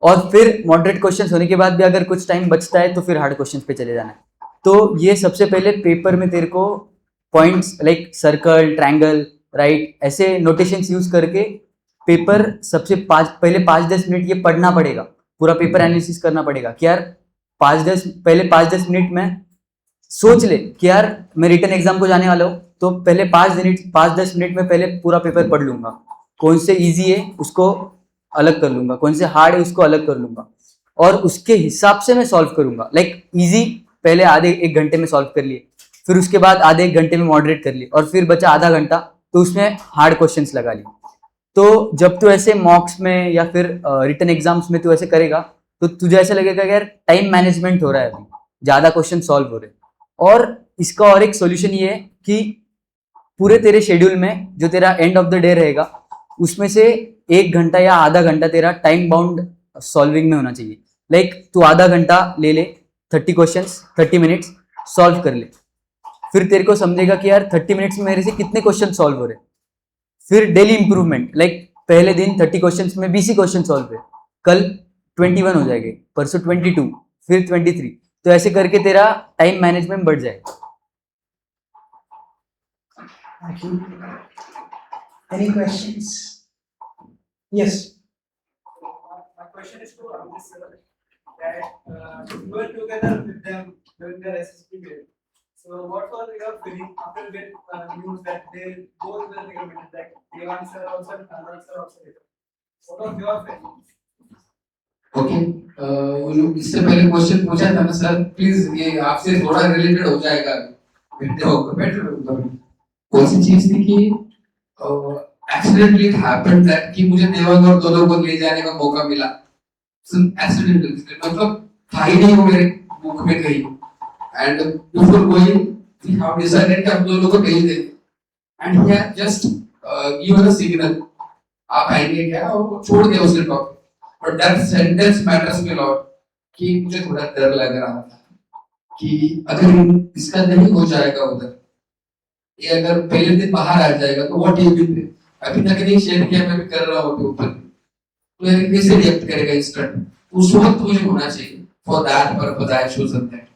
और फिर मॉडरेट क्वेश्चंस होने के बाद भी अगर कुछ टाइम बचता है तो फिर हार्ड क्वेश्चंस पे चले जाना है। तो ये सबसे पहले पेपर में तेरे को points like circle, triangle, right, ऐसे नोटेशंस यूज करके पेपर सबसे पहले 5-10 मिनट ये पढ़ना पड़ेगा, पूरा पेपर एनालिसिस करना पड़ेगा कि यार 5-10 मिनट में सोच ले कि यार मैं रिटन एग्जाम को जाने वाला हूँ, तो पहले 5-10 मिनट में पहले पूरा पेपर पढ़ लूंगा, कौन से इजी है उसको अलग कर लूंगा, कौन से हार्ड है उसको अलग कर लूंगा, और उसके हिसाब से मैं सॉल्व करूंगा। लाइक इजी पहले आधे 1 घंटे में सॉल्व कर लिए, फिर उसके बाद आधे 1 घंटे में मॉडरेट कर लिए, और फिर बचा आधा घंटा तो उसमें हार्ड क्वेश्चंस लगा लिए। तो जब तू ऐसे मॉक्स में या फिर रिटन एग्जाम्स में तू ऐसे करेगा तो तुझे ऐसा लगेगा कि यार टाइम मैनेजमेंट हो रहा है, अभी ज्यादा क्वेश्चन सॉल्व हो रहे हैं। और इसका और एक सॉल्यूशन ये है कि पूरे तेरे शेड्यूल में जो तेरा एंड ऑफ द डे रहेगा उसमें से 1 घंटा या आधा घंटा तेरा टाइम बाउंड सॉल्विंग में होना चाहिए। लाइक तू आधा घंटा ले ले, 30 क्वेश्चंस 30 मिनट्स सॉल्व कर ले, फिर तेरे को समझेगा कि यार 30 मिनट्स में मेरे से कितने क्वेश्चन सॉल्व हो रहे। फिर डेली इंप्रूवमेंट, लाइक पहले दिन 30 क्वेश्चंस में 20 क्वेश्चन सॉल्व हुए, कल 21 हो जाएंगे, परसों 22, फिर 23, तो ऐसे करके तेरा टाइम मैनेजमेंट बढ़ जाएगा। Thank you. Any questions? Yes. My question is to Amrit sir that you were together with them during their SSP period. So what was your feeling after the news that they both were recommended, that Devan sir also and Anand sir also? What was your feeling? Okay, इससे पहले question पूछा था ना sir, please ये आपसे थोड़ा related हो जाएगा, बेटर कौन सी चीज थी कि एक्सीडेंटली इट हैपेंड दैट कि मुझे देवांग और दोनों को ले जाने का मौका मिला, एक्सीडेंटली, मतलब था ही नहीं वो मेरे बुक में कहीं, and before going we have decided कि हम दोनों को भेज देंगे, and he had just given a signal, आप आएंगे क्या, और छोड़ दिया उसने topic. But that sentence matters me lot, कि मुझे थोड़ा डर लग रहा था कि अगर इसका नहीं हो जाएगा उधर, ये अगर पहले दिन बाहर आ जाएगा तो व्हाट यू विल, अभी तक नहीं शेयर किया, मैं भी कर रहा हूँ ऊपर, तो ये कैसे रिएक्ट करेगा इंस्टेंट, उस वक्त मुझे होना चाहिए, for that purpose I chosen that,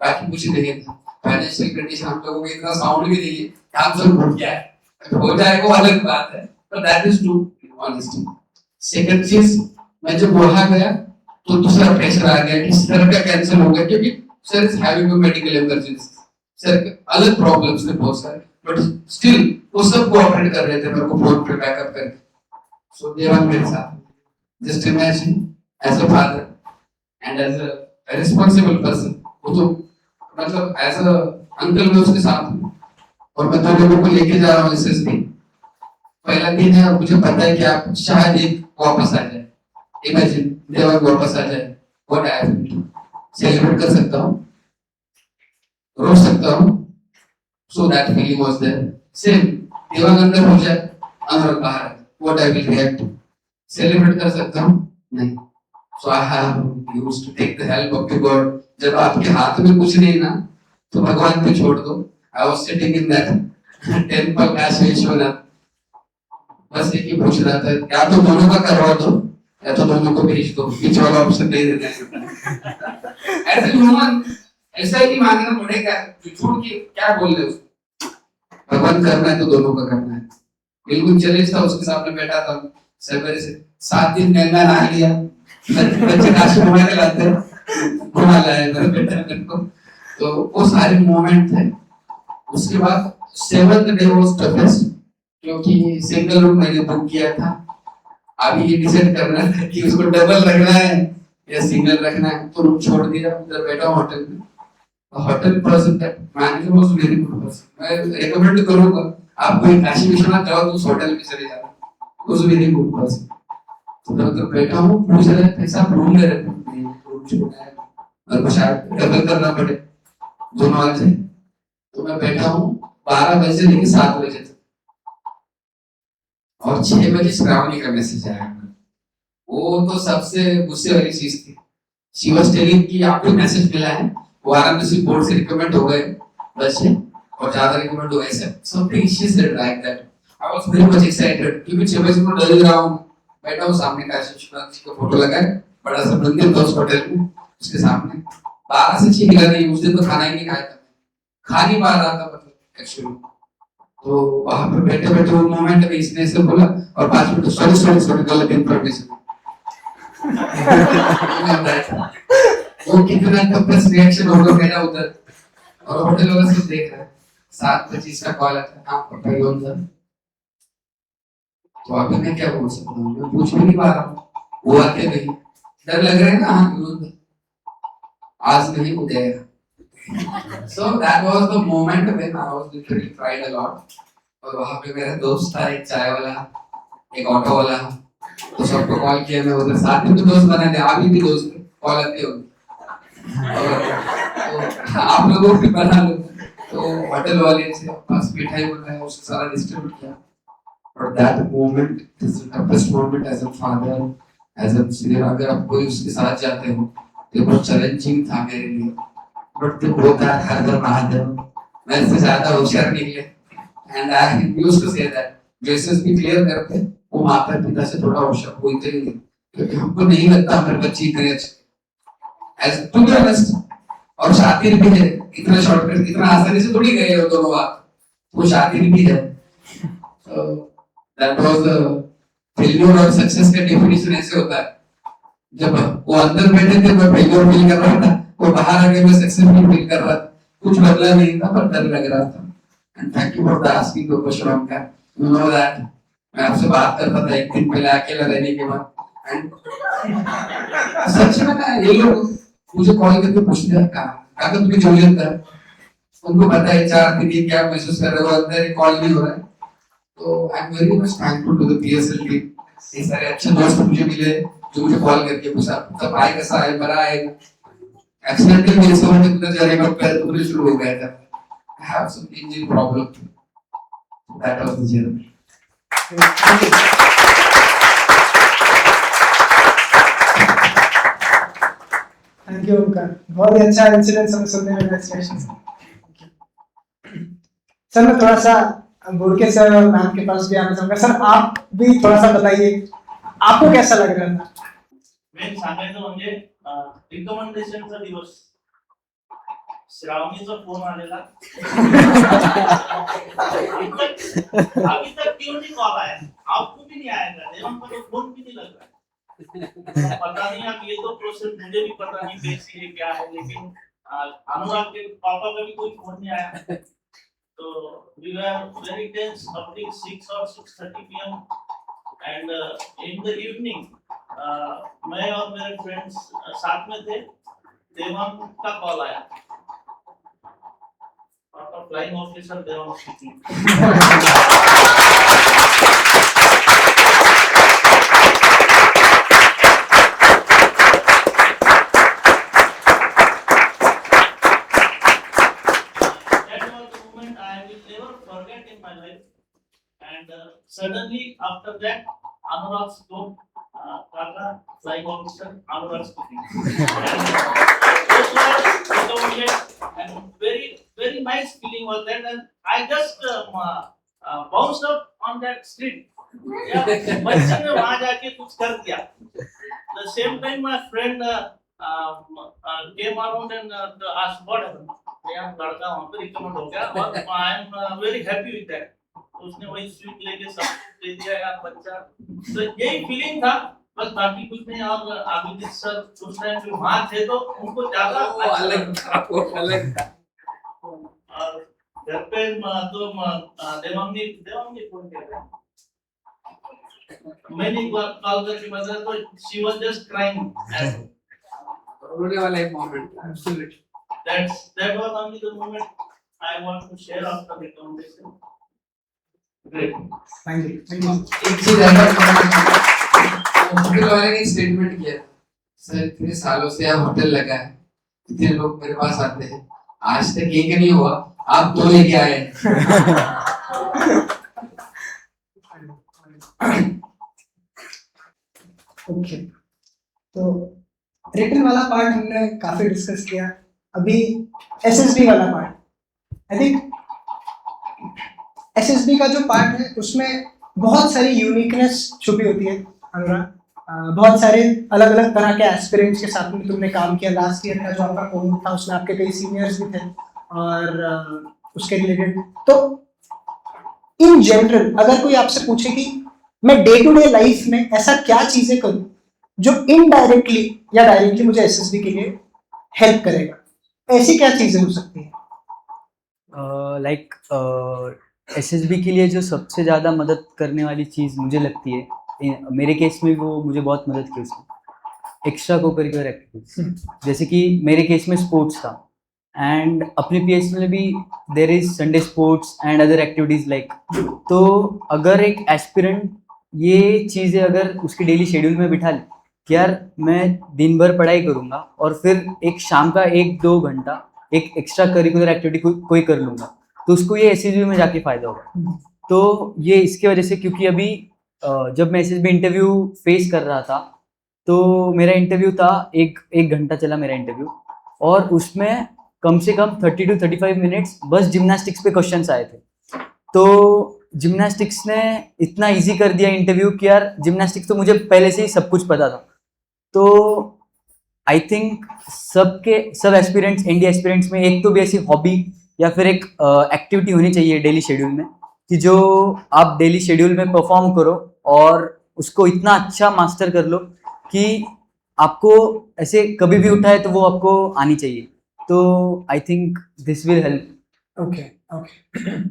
बाकी कुछ नहीं था। फाइनेंशियल कंडीशन हम लोगों को इतना साउंड भी नहीं है, काम सब हो गया है, हो जाएगा वो अलग बात है, but that is true honesty. Second चीज, मैं जब वहां गया तो दूसरा प्रेशर आ गया कि सर का कैंसिल हो गया, क्योंकि sir is having a medical emergency, sir अलग प्रॉब्लम्स थे बहुत सारे, बट स्टिल वो सब कोऑपरेट कर रहे थे मेरे को फोन पे बैकअप करके। सो देवांग मेरे साथ, just imagine as a father and as a responsible person, वो तो मतलब एज अ अंकल मैं उसके साथ हूँ, और मैं तो लोगों को लेके जा रहा हूँ एसएसपी, पहला दिन है और मुझे पता है कि आप शायद एक वापस आ जाए, इमेजिन देवांग वापस आ जाए, व्हाट आई सेलिब्रेट कर सकता हूँ, रो सकता हूँ, so that feeling was there. Same Devang अंदर हो जाए, अनुराग बाहर है, what I will react, celebrate कर सकता हूँ नहीं। So I have used to take the help of the god. जब आपके हाथ में कुछ नहीं ना तो भगवान पे छोड़ दो। I was sitting in that temple Kashi Vishwanath, बस एक ही पूछ रहा था, या तो दोनों का करवा दो या तो दोनों को भेज दो, बीच वाला ऑप्शन नहीं देना है। ऐसे ह्यूमन ऐसा ही मांगना पड़ेगा, झूठ की क्या बोल रहे हो, भगवान करना है तो दोनों का करना है। बिल्कुल चैलेंज था, उसके सामने बैठा था सवेरे से 7 दिन गंगा नहा लिया, बच्चे काशी घुमाने लाते हैं, घुमा लाए मेरे बेटा मेरे को, तो वो सारे मोमेंट थे। उसके बाद 7th डे वाज टफेस्ट, क्योंकि सिंगल रूम मैंने बुक किया था। अभी ये डिसाइड करना है कि उसको डबल रखना है या सिंगल रखना है, तो रूम छोड़ दिया, उधर बैठा हूँ होटल में। Hotel person manager was very good person, मैं रिकमेंड करूंगा आपको, एक काशी विश्वनाथ जाओ तो उस होटल में चले जाना, वाज वेरी गुड पर्सन। तो उधर बैठा हूँ, पूछ रहे हैं कैसा रूम ले रहे थे, रूम छोटा है और कुछ डबल करना पड़े, दोनों आ जाए। तो मैं बैठा हूँ 12 बजे से लेकर 7 बजे तक, और 6 बजे श्रावणी का मैसेज आया। वो तो सबसे गुस्से वाली चीज थी। शी वाज टेलिंग कि आपको मैसेज मिला है, वाराणसी बोर्ड से रिकमेंड हो गए बच्चे और ज्यादा रिकमेंड हो गए sir, something she said like that. I was very much excited, क्योंकि 6 बजे मैं डर रहा हूँ, बैठा हूँ सामने काशी विश्वनाथ जी का फोटो लगा है, बड़ा सा मंदिर था उस होटल में, उसके सामने 12 से 6 हिला नहीं। उस दिन तो खाना ही नहीं खाया था, खा नहीं पा रहा था मतलब एक्चुअली। तो वहां पे बैठे बैठे वो मोमेंट में इसने से बोला और 5 मिनट सॉरी सॉरी सॉरी गलत इन्फॉर्मेशन। वो कितना टफेस्ट रिएक्शन होगा मेरा उधर, और होटल वाला सब देख रहा है। 7:25 का कॉल आता है, हाँ पापा लोन था। तो अभी मैं क्या बोल सकता हूँ, मैं पूछ भी नहीं पा रहा हूँ, वो आते नहीं, डर लग रहा है ना, हाँ लोन आज नहीं हो जाएगा। So that was the moment when I was literally cried a lot. और वहाँ पे मेरा दोस्त था, एक चाय वाला, एक ऑटो वाला, तो सबको कॉल किया मैं उधर, साथ में तो दोस्त बना दे, अभी भी दोस्त कॉल आते हो, तो आप लोगों को भी बना लो। तो होटल वाले से पास मिठाई बनाया, उससे सारा डिस्ट्रीब्यूट किया। और that moment is the toughest moment as a father, as a senior। अगर आप कोई उसके साथ जाते हो तो बहुत चैलेंजिंग था मेरे लिए, बट तो होता है हर बार महादेव, मैं इससे ज्यादा होशियार निकले। And I used to say that जो एसएसबी क्लियर करते वो माता पिता से थोड़ा होशियार होते ही, क्योंकि हमको नहीं लगता हमारे बच्चे इतने अच्छे एज टू बी ऑनेस्ट। और शातिर भी है, इतना शॉर्टकट इतना आसानी से थोड़ी गए हो दोनों बात, वो शातिर भी है। So that was the failure और सक्सेस का डेफिनेशन ऐसे होता है, जब वो अंदर बैठे थे मैं फेलियर फील कर रहा था, वो बाहर आके मैं सक्सेसफुल फील कर रहा था, कुछ बदला नहीं था पर डर लग रहा था। And thank you for the asking the question on that, you know that मैं आपसे बात करता था एक दिन पहले अकेला रहने के बाद, एंड सच में ना ये लोग मुझे कॉल करके पूछते हैं कहा तुम्हें जो लगता है, उनको पता है 4 दिन ये क्या महसूस कर रहे हो, अंदर कॉल नहीं हो रहा है। तो I am very much thankful to the PSL team, ये सारे अच्छे दोस्त मुझे मिले जो मुझे कॉल करके पूछा कब आए, कैसा है, बड़ा आएगा। एक्सीडेंटली मेरे समझ में कुछ जाने का पैर दुखने शुरू हो गया था, I have some injury problem, that was the journey. Thank you Omkar, बहुत ही अच्छा इंसिडेंट हमें सुनने में मिला एक्सप्रेशन। सर मैं थोड़ा सा बुरके सर और मैम के पास भी आना चाहूंगा। सर आप भी थोड़ा सा बताइए आपको कैसा लग रहा था? मेन सांगायचं म्हणजे रिकमेंडेशनचा दिवस, श्रावणीचा फोन आलेला अभी तक क्यों नहीं कॉल आया, आपको भी नहीं आया था, एवं पर फोन भी नहीं लग रहा है। पता नहीं अब ये तो प्रोसेस मुझे भी पता नहीं कैसी है क्या है, लेकिन अनुराग के पापा का भी कोई फोन नहीं आया। तो we were very tense up till 6 or 6:30 PM and in the evening मैं और मेरे फ्रेंड्स साथ में थे, देवांग का कॉल आया, पापा flying officer Devam speaking. That was the moment I will never forget in my life. And suddenly after that, Anurag spoke, Kaka, flying officer, Anurag speaking. This was recommended and very nice feeling was that, and I just bounced up on that street. Yeah, बच्चे ने वहाँ जाके कुछ कर दिया. The same time my friend came around and asked what happened. यार लड़का वहाँ पे recommend हो गया और I am very happy with that. उसने वही स्वीट लेके सब दे दिया यार बच्चा. तो यही फीलिंग था. बस बाकी कुछ नहीं. और अभिजीत सर उस टाइम जो वहाँ थे तो उनको ज्यादा वो अलग था, वो अलग था. और घर पे तो देवांगी फोन किया था. मैंने कॉल करके बताया तो शी वाज जस्ट क्राइंग. रोने वाला एक मोमेंट था. Absolutely. That was only the moment I want to share after the conversation. Great. Thank you. Thank you. एक चीज ऐसा हॉस्पिटल वाले ने स्टेटमेंट किया, सर इतने सालों से यहाँ होटल लगा है, इतने लोग मेरे पास आते हैं, आज तक एक नहीं हुआ, आप दो लेके आए. ओके, तो रिटन वाला पार्ट हमने काफी डिस्कस किया. अभी एसएसबी वाला पार्ट, आई थिंक एसएसबी का जो पार्ट है उसमें बहुत सारी यूनिकनेस छुपी होती है. अनुराग, बहुत सारे अलग अलग तरह के एस्पिरेंट्स के साथ में तुमने काम किया. लास्ट ईयर का जो आपका कोर्स था उसमें आपके कई सीनियर्स भी थे और उसके रिलेटेड. तो इन जनरल अगर कोई आपसे पूछे कि मैं डे टू डे लाइफ में ऐसा क्या चीजें करूं जो इनडायरेक्टली या डायरेक्टली मुझे एसएसबी के लिए हेल्प करेगा, ऐसी क्या चीजें हो सकती हैं? लाइक एसएसबी के लिए जो सबसे ज़्यादा मदद करने वाली चीज़ मुझे लगती है, मेरे केस में वो मुझे बहुत मदद की उसमें, एक्स्ट्रा को करिकुलर एक्टिविटीज. जैसे कि मेरे केस में स्पोर्ट्स था एंड अपने पीएचडी में भी there is Sunday sports and other activities like. तो अगर एक एस्पिरेंट ये चीज़ें अगर उसके डेली शेड्यूल में बिठा ले कि यार मैं दिन भर पढ़ाई करूँगा और फिर एक शाम का 1-2 घंटा एक एक्स्ट्रा करिकुलर एक्टिविटी कोई कर लूँगा, तो उसको ये एसएसबी में जाके फ़ायदा होगा. तो ये इसकी वजह से, क्योंकि अभी जब मैं एसएसबी इंटरव्यू फेस कर रहा था तो मेरा इंटरव्यू था, एक घंटा चला मेरा इंटरव्यू, और उसमें कम से कम 30 to 35 मिनट्स बस जिम्नास्टिक्स पे क्वेश्चंस आए थे. तो जिम्नास्टिक्स ने इतना इजी कर दिया इंटरव्यू कि यार जिम्नास्टिक्स तो मुझे पहले से ही सब कुछ पता था. तो आई थिंक सब एस्पिरेंट्स, इंडिया एस्पिरेंट्स में एक तो भी ऐसी हॉबी या फिर एक एक्टिविटी होनी चाहिए डेली शेड्यूल में कि जो आप डेली शेड्यूल में परफॉर्म करो और उसको इतना अच्छा मास्टर कर लो कि आपको ऐसे कभी भी उठाए तो वो आपको आनी चाहिए. तो I think this will help. Okay, okay.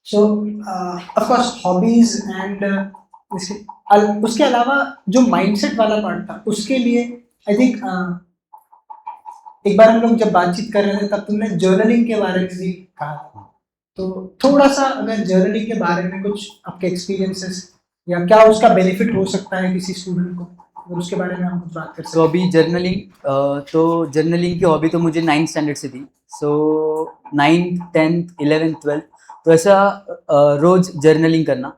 So, of course, hobbies and उसके अलावा जो माइंडसेट वाला पार्ट था उसके लिए आई थिंक एक बार हम लोग जब बातचीत कर रहे थे तब तुमने जर्नलिंग के बारे में भी कहा था. तो थोड़ा सा अगर जर्नलिंग के बारे में कुछ आपके एक्सपीरियंसेस या क्या उसका बेनिफिट हो सकता है किसी स्टूडेंट को, अगर उसके बारे में हम कुछ बात कर सकते तो अभी जर्नलिंग की हॉबी तो मुझे 9th स्टैंडर्ड से थी. सो 9th 10th 11th 12th तो ऐसा रोज जर्नलिंग करना.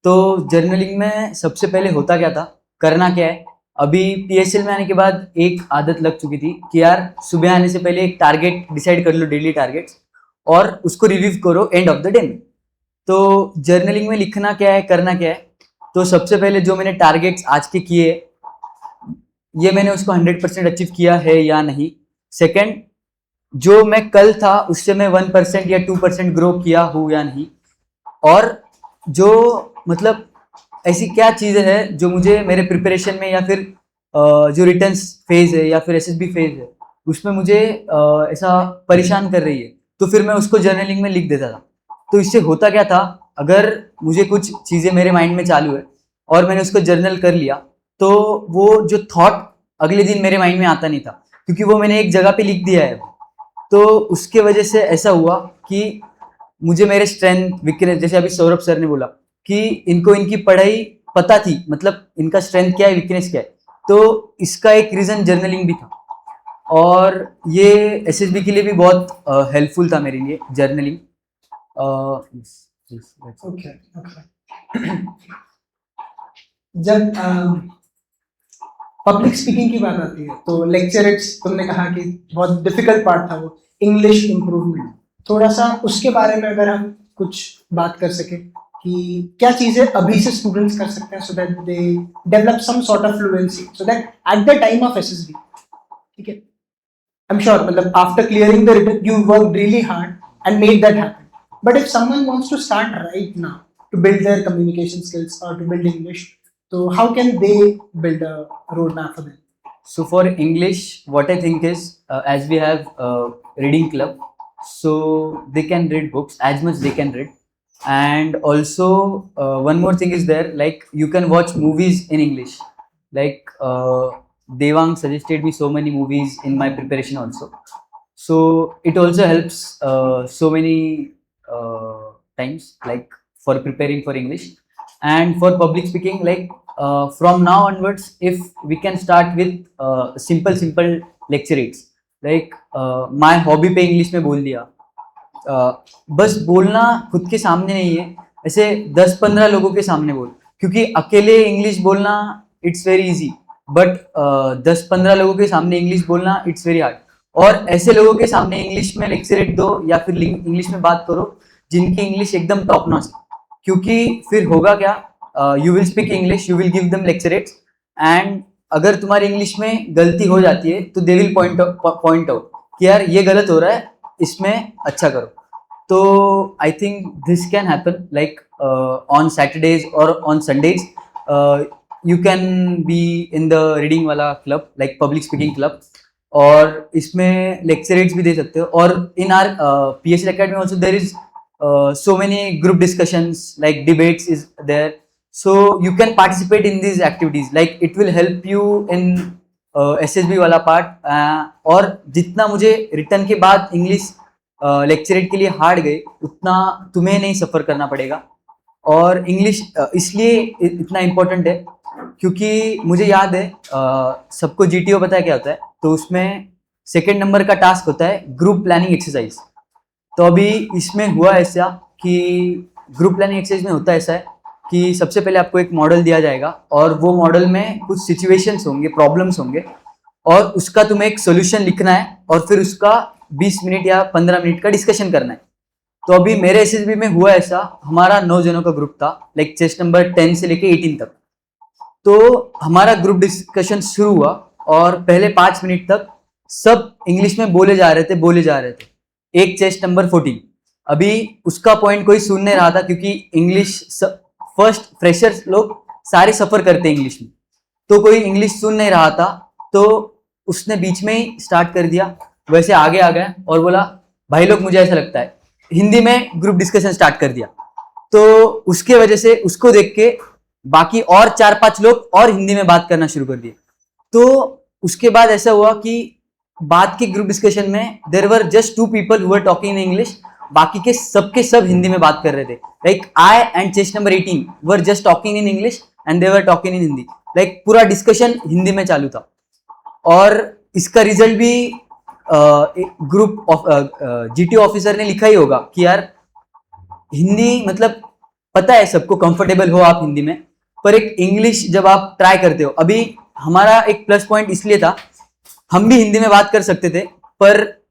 तो जर्नलिंग में सबसे पहले होता क्या था, करना क्या है, अभी पीएसएल में आने के बाद एक आदत लग चुकी थी कि यार सुबह आने से पहले एक टारगेट डिसाइड कर लो, डेली टारगेट्स, और उसको रिव्यू करो एंड ऑफ द डे में. तो जर्नलिंग में लिखना क्या है, करना क्या है. तो सबसे पहले जो मैंने टारगेट्स आज के किए, ये मैंने उसको 100% अचीव किया है या नहीं. सेकंड, जो मैं कल था उससे मैं 1% या 2% ग्रो किया हूँ या नहीं. और जो मतलब ऐसी क्या चीज़ें हैं जो मुझे मेरे प्रिपरेशन में या फिर जो रिटर्न्स फेज है या फिर एसएसबी फेज है उसमें मुझे ऐसा परेशान कर रही है, तो फिर मैं उसको जर्नलिंग में लिख देता था. तो इससे होता क्या था, अगर मुझे कुछ चीज़ें मेरे माइंड में चालू है और मैंने उसको जर्नल कर लिया तो वो जो थॉट अगले दिन मेरे माइंड में आता नहीं था, क्योंकि वो मैंने एक जगह पे लिख दिया है. तो उसके वजह से ऐसा हुआ कि मुझे मेरे स्ट्रेंथ वीकनेस, जैसे अभी सौरभ सर ने बोला कि इनको इनकी पढ़ाई पता थी, मतलब इनका स्ट्रेंथ क्या है, वीकनेस क्या है, तो इसका एक रीज़न जर्नलिंग भी था। और ये एसएसबी के लिए भी बहुत हेल्पफुल था मेरे लिए जर्नलिंग। Okay okay. जब पब्लिक स्पीकिंग की बात आती है तो लेक्चरेट्स, तुमने कहा कि बहुत डिफिकल्ट पार्ट था वो, इंग्लिश इम्प्रूवमेंट, थोड़ा सा उसके बारे में अगर हम कुछ बात कर सके कि क्या चीजें अभी से स्टूडेंट्स कर सकते हैं so that they develop some sort of fluency, so that at the time of SSB, ठीक है, आई एम श्योर, मतलब after clearing the written you worked really hard and made that happen, but if someone wants to start right now to build their communication skills or to build English, so how can they build a roadmap for them? So for English, what I think is, as we have reading club, so they can read books as much they can read, and also one more thing is there, like you can watch movies in English, like Devang suggested me so many movies in my preparation also, so it also helps so many times, like for preparing for English. And for public speaking, like from now onwards, if we can start with simple lecture aids, like my hobby पे English में बोल दिया, बस बोलना खुद के सामने नहीं है, ऐसे 10-15 लोगों के सामने बोल, क्योंकि अकेले इंग्लिश बोलना इट्स वेरी इजी, बट 10-15 लोगों के सामने इंग्लिश बोलना इट्स वेरी हार्ड। और ऐसे लोगों के सामने इंग्लिश में लेक्चरेट दो या फिर इंग्लिश में बात करो जिनकी इंग्लिश एकदम टॉप नॉच, क्योंकि फिर होगा क्या, you will speak English, you will give them lecturettes, and अगर तुम्हारी इंग्लिश में गलती हो जाती है तो दे विल पॉइंट आउट कि यार ये गलत हो रहा है, इसमें अच्छा करो। तो I think this can happen, like on Saturdays और on Sundays you can be in the reading वाला club, like public speaking club, और इसमें लेक्चरेट्स भी दे सकते हो। और in our PSL Academy also there is so many group discussions, like debates is there, so you can participate in these activities, like it will help you in SSB वाला part. और जितना मुझे return के बाद English lecturette के लिए hard गए, उतना तुम्हें नहीं सफ़र करना पड़ेगा। और इंग्लिश इसलिए इतना इम्पोर्टेंट है क्योंकि मुझे याद है, सबको GTO पता है क्या होता है, तो उसमें सेकेंड नंबर का टास्क होता है ग्रुप प्लानिंग एक्सरसाइज। तो अभी इसमें हुआ ऐसा कि ग्रुप प्लानिंग एक्सरसाइज में होता ऐसा है कि सबसे पहले आपको एक मॉडल दिया जाएगा, और वो मॉडल में कुछ सिचुएशंस होंगे, प्रॉब्लम्स होंगे, और उसका तुम्हें एक सोल्यूशन लिखना है, और फिर उसका 20 मिनट या 15 मिनट का डिस्कशन करना है। तो अभी मेरे SSB में हुआ ऐसा, हमारा 9 जनों का ग्रुप था, लाइक चेस्ट नंबर 10 से लेके 18 तक। तो हमारा ग्रुप डिस्कशन शुरू हुआ, और पहले 5 मिनट तक सब इंग्लिश में बोले जा रहे थे, एक चेस्ट नंबर 14। अभी उसका पॉइंट कोई सुन नहीं रहा था, क्योंकि इंग्लिश फर्स्ट फ्रेशर्स लोग सारे सफ़र करते हैं इंग्लिश में, तो कोई इंग्लिश सुन नहीं रहा था, तो उसने बीच में ही स्टार्ट कर दिया, वैसे आगे आ गया और बोला भाई लोग मुझे ऐसा लगता है, हिंदी में ग्रुप डिस्कशन स्टार्ट कर दिया। तो उसके वजह से उसको देख के बाकी और 4-5 लोग और हिंदी में बात करना शुरू कर दिए। तो उसके बाद ऐसा हुआ कि बाद के ग्रुप डिस्कशन में there were just 2 people who were talking in English, बाकी के सब हिंदी में बात कर रहे थे। Like I and chest number 18 were just talking in English and they were talking in Hindi, like पूरा डिस्कशन हिंदी में चालू था। और इसका रिजल्ट भी ग्रुप GTO ऑफिसर ने लिखा ही होगा कि यार हिंदी, मतलब पता है सबको कंफर्टेबल हो आप हिंदी में, पर एक इंग्लिश जब आप ट्राई करते हो, अभी हमारा एक प्लस पॉइंट इसलिए था, हम भी हिंदी में बात कर सकते थे, पर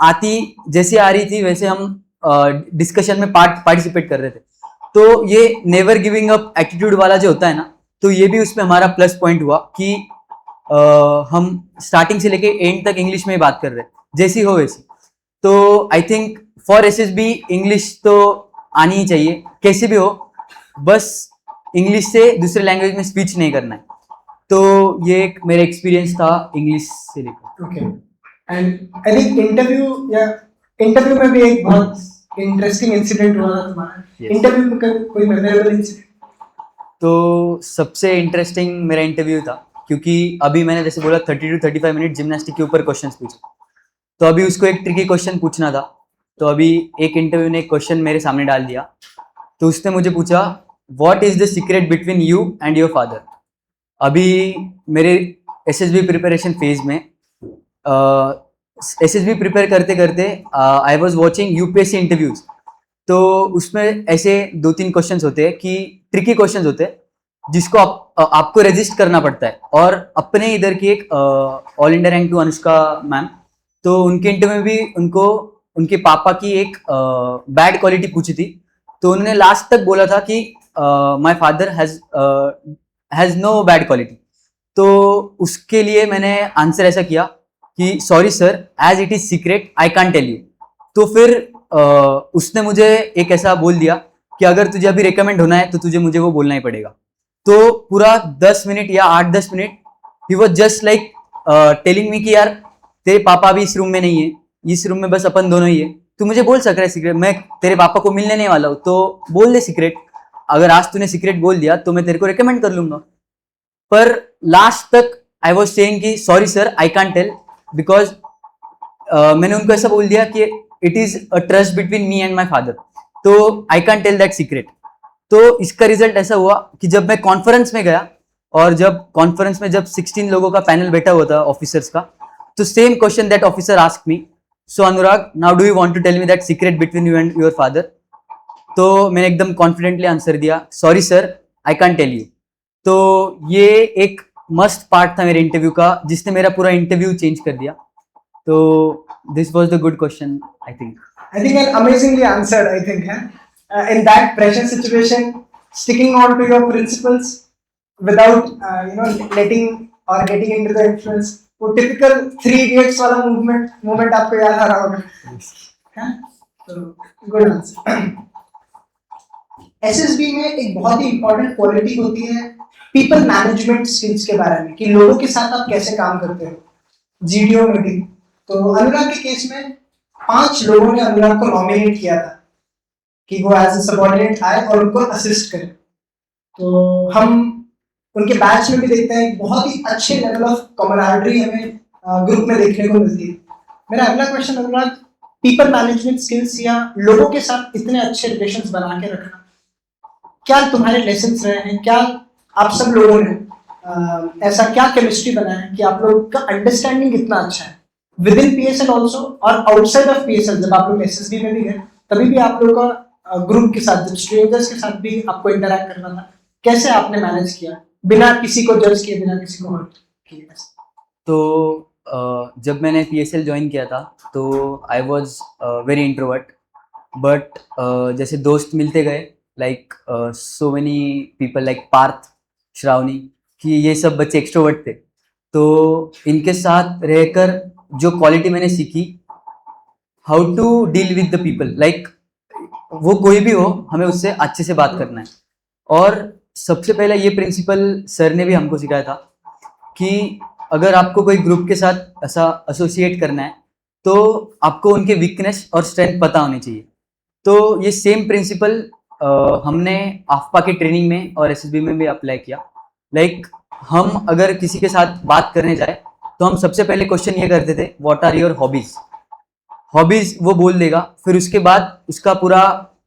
आती जैसी आ रही थी वैसे हम डिस्कशन में पार्टिसिपेट कर रहे थे। तो ये नेवर गिविंग अप एटीट्यूड वाला जो होता है ना, तो ये भी उसमें हमारा प्लस पॉइंट हुआ कि हम स्टार्टिंग से लेके एंड तक इंग्लिश में ही बात कर रहे हैं, जैसी हो वैसी। तो I think for SSB English तो आनी ही चाहिए, कैसे भी हो, बस इंग्लिश से दूसरे लैंग्वेज में स्विच नहीं करना है। तो ये एक मेरा एक्सपीरियंस था इंग्लिश से लेकर। Okay, and I think interview में भी एक बहुत इंटरेस्टिंग इंसिडेंट हुआ था तुम्हारा। Yes. इंटरव्यू में कोई मेमोरेबल इंसिडेंट? तो सबसे इंटरेस्टिंग मेरा इंटरव्यू था, क्योंकि अभी मैंने जैसे बोला 30 to 35 मिनट जिम्नास्टिक के ऊपर क्वेश्चंस पूछे, तो अभी उसको एक ट्रिकी क्वेश्चन पूछना था। तो अभी एक इंटरव्यू ने एक क्वेश्चन मेरे सामने डाल दिया। तो उसने मुझे पूछा, what is the secret between you and your father. अभी मेरे एसएसबी प्रिपरेशन फेज में एसएसबी प्रिपेयर करते करते I was watching UPSC interviews. तो उसमें ऐसे 2-3 क्वेश्चंस होते हैं कि ट्रिकी क्वेश्चंस होते हैं जिसको आपको रजिस्ट करना पड़ता है। और अपने इधर की एक all India rank 2 Anushka ma'am, तो उनके इंटरव्यू में भी उनको उनके पापा की एक बैड क्वालिटी पूछी थी। तो उन्होंने लास्ट तक बोला था कि my father has no bad quality. तो उसके लिए मैंने आंसर ऐसा किया कि sorry sir, as it is secret I can't tell you. तो फिर उसने मुझे एक ऐसा बोल दिया कि अगर तुझे अभी रिकमेंड होना है तो तुझे मुझे वो बोलना ही पड़ेगा। तो पूरा 10 मिनट या 8-10 minute he was just like telling me कि यार तेरे पापा भी इस रूम में नहीं है, इस रूम में बस अपन दोनों ही है, तू मुझे बोल सक रहा है सीक्रेट, मैं तेरे पापा को मिलने नहीं वाला हूँ, तो बोल दे सीक्रेट। अगर आज तूने सीक्रेट बोल दिया तो मैं तेरे को रिकमेंड कर लूंगा। पर लास्ट तक आई वॉज सेइंग कि sorry sir I can't tell, because मैंने उनको ऐसा बोल दिया कि it is a trust between me and my father, तो I can't tell that secret. तो इसका रिजल्ट ऐसा हुआ कि जब मैं कॉन्फ्रेंस में गया और जब कॉन्फ्रेंस में जब 16 लोगों का पैनल बैठा हुआ था ऑफिसर्स का, तो same question that officer asked me, so Anurag now do you want to tell me that secret between you and your father. तो मैंने एकदम कॉन्फिडेंटली आंसर दिया, sorry sir I can't tell you. तो ये एक मस्त पार्ट था मेरे इंटरव्यू का जिसने मेरा पूरा इंटरव्यू चेंज कर दिया। तो this was the good question I think. I think an amazingly answered, I think. In that pressure situation, sticking on to your principles without, letting or getting into the influence. वो typical 3 Idiots वाला movement आपको याद आ रहा होगा. So, good answer. SSB में एक बहुत ही important quality होती है people management skills के बारे में, कि लोगों के साथ आप कैसे काम करते हो. GDO में भी. तो अनुराग के केस में 5 लोगों ने अनुराग को नॉमिनेट किया था कि वो एज ए सबऑर्डिनेट आए और उनको असिस्ट करे। तो हम उनके बैच में भी देखते हैं बहुत ही अच्छे लेवल ऑफ कॉमराडरी हमें ग्रुप में देखने को मिलती है। मेरा अगला क्वेश्चन अनुराग, पीपल मैनेजमेंट स्किल्स या लोगों के साथ इतने अच्छे रिलेशंस बना के रखना, क्या तुम्हारे लेसन्स रहे हैं? क्या आप सब लोगों ने ऐसा क्या केमिस्ट्री बनाया है कि आप लोगों का अंडरस्टैंडिंग इतना अच्छा है विद इन PSL ऑल्सो और आउटसाइड ऑफ PSL? जब आप लोग SSB में भी गए तभी भी आप लोग का ग्रुप के साथ, स्ट्रेंजर्स के साथ भी आपको इंटरैक्ट करना था, कैसे आपने मैनेज किया बिना किसी को जज किए, बिना किसी को हर्ट किए? तो जब मैंने PSL ज्वाइन किया था तो I was very introvert, but जैसे दोस्त मिलते गए like so many people like Parth, Shravani, कि ये सब बच्चे एक्सट्रोवर्ट थे। तो इनके साथ रहकर जो क्वालिटी मैंने सीखी, how to deal with the people, like वो कोई भी हो हमें उससे अच्छे से बात करना है। और सबसे पहले ये प्रिंसिपल सर ने भी हमको सिखाया था कि अगर आपको कोई ग्रुप के साथ ऐसा एसोसिएट करना है तो आपको उनके वीकनेस और स्ट्रेंथ पता होनी चाहिए। तो ये सेम प्रिंसिपल हमने आफ्पा के ट्रेनिंग में और SSB में भी अप्लाई किया। लाइक हम अगर किसी के साथ बात करने जाए तो हम सबसे पहले क्वेश्चन ये करते थे, व्हाट आर योर हॉबीज वो बोल देगा, फिर उसके बाद उसका पूरा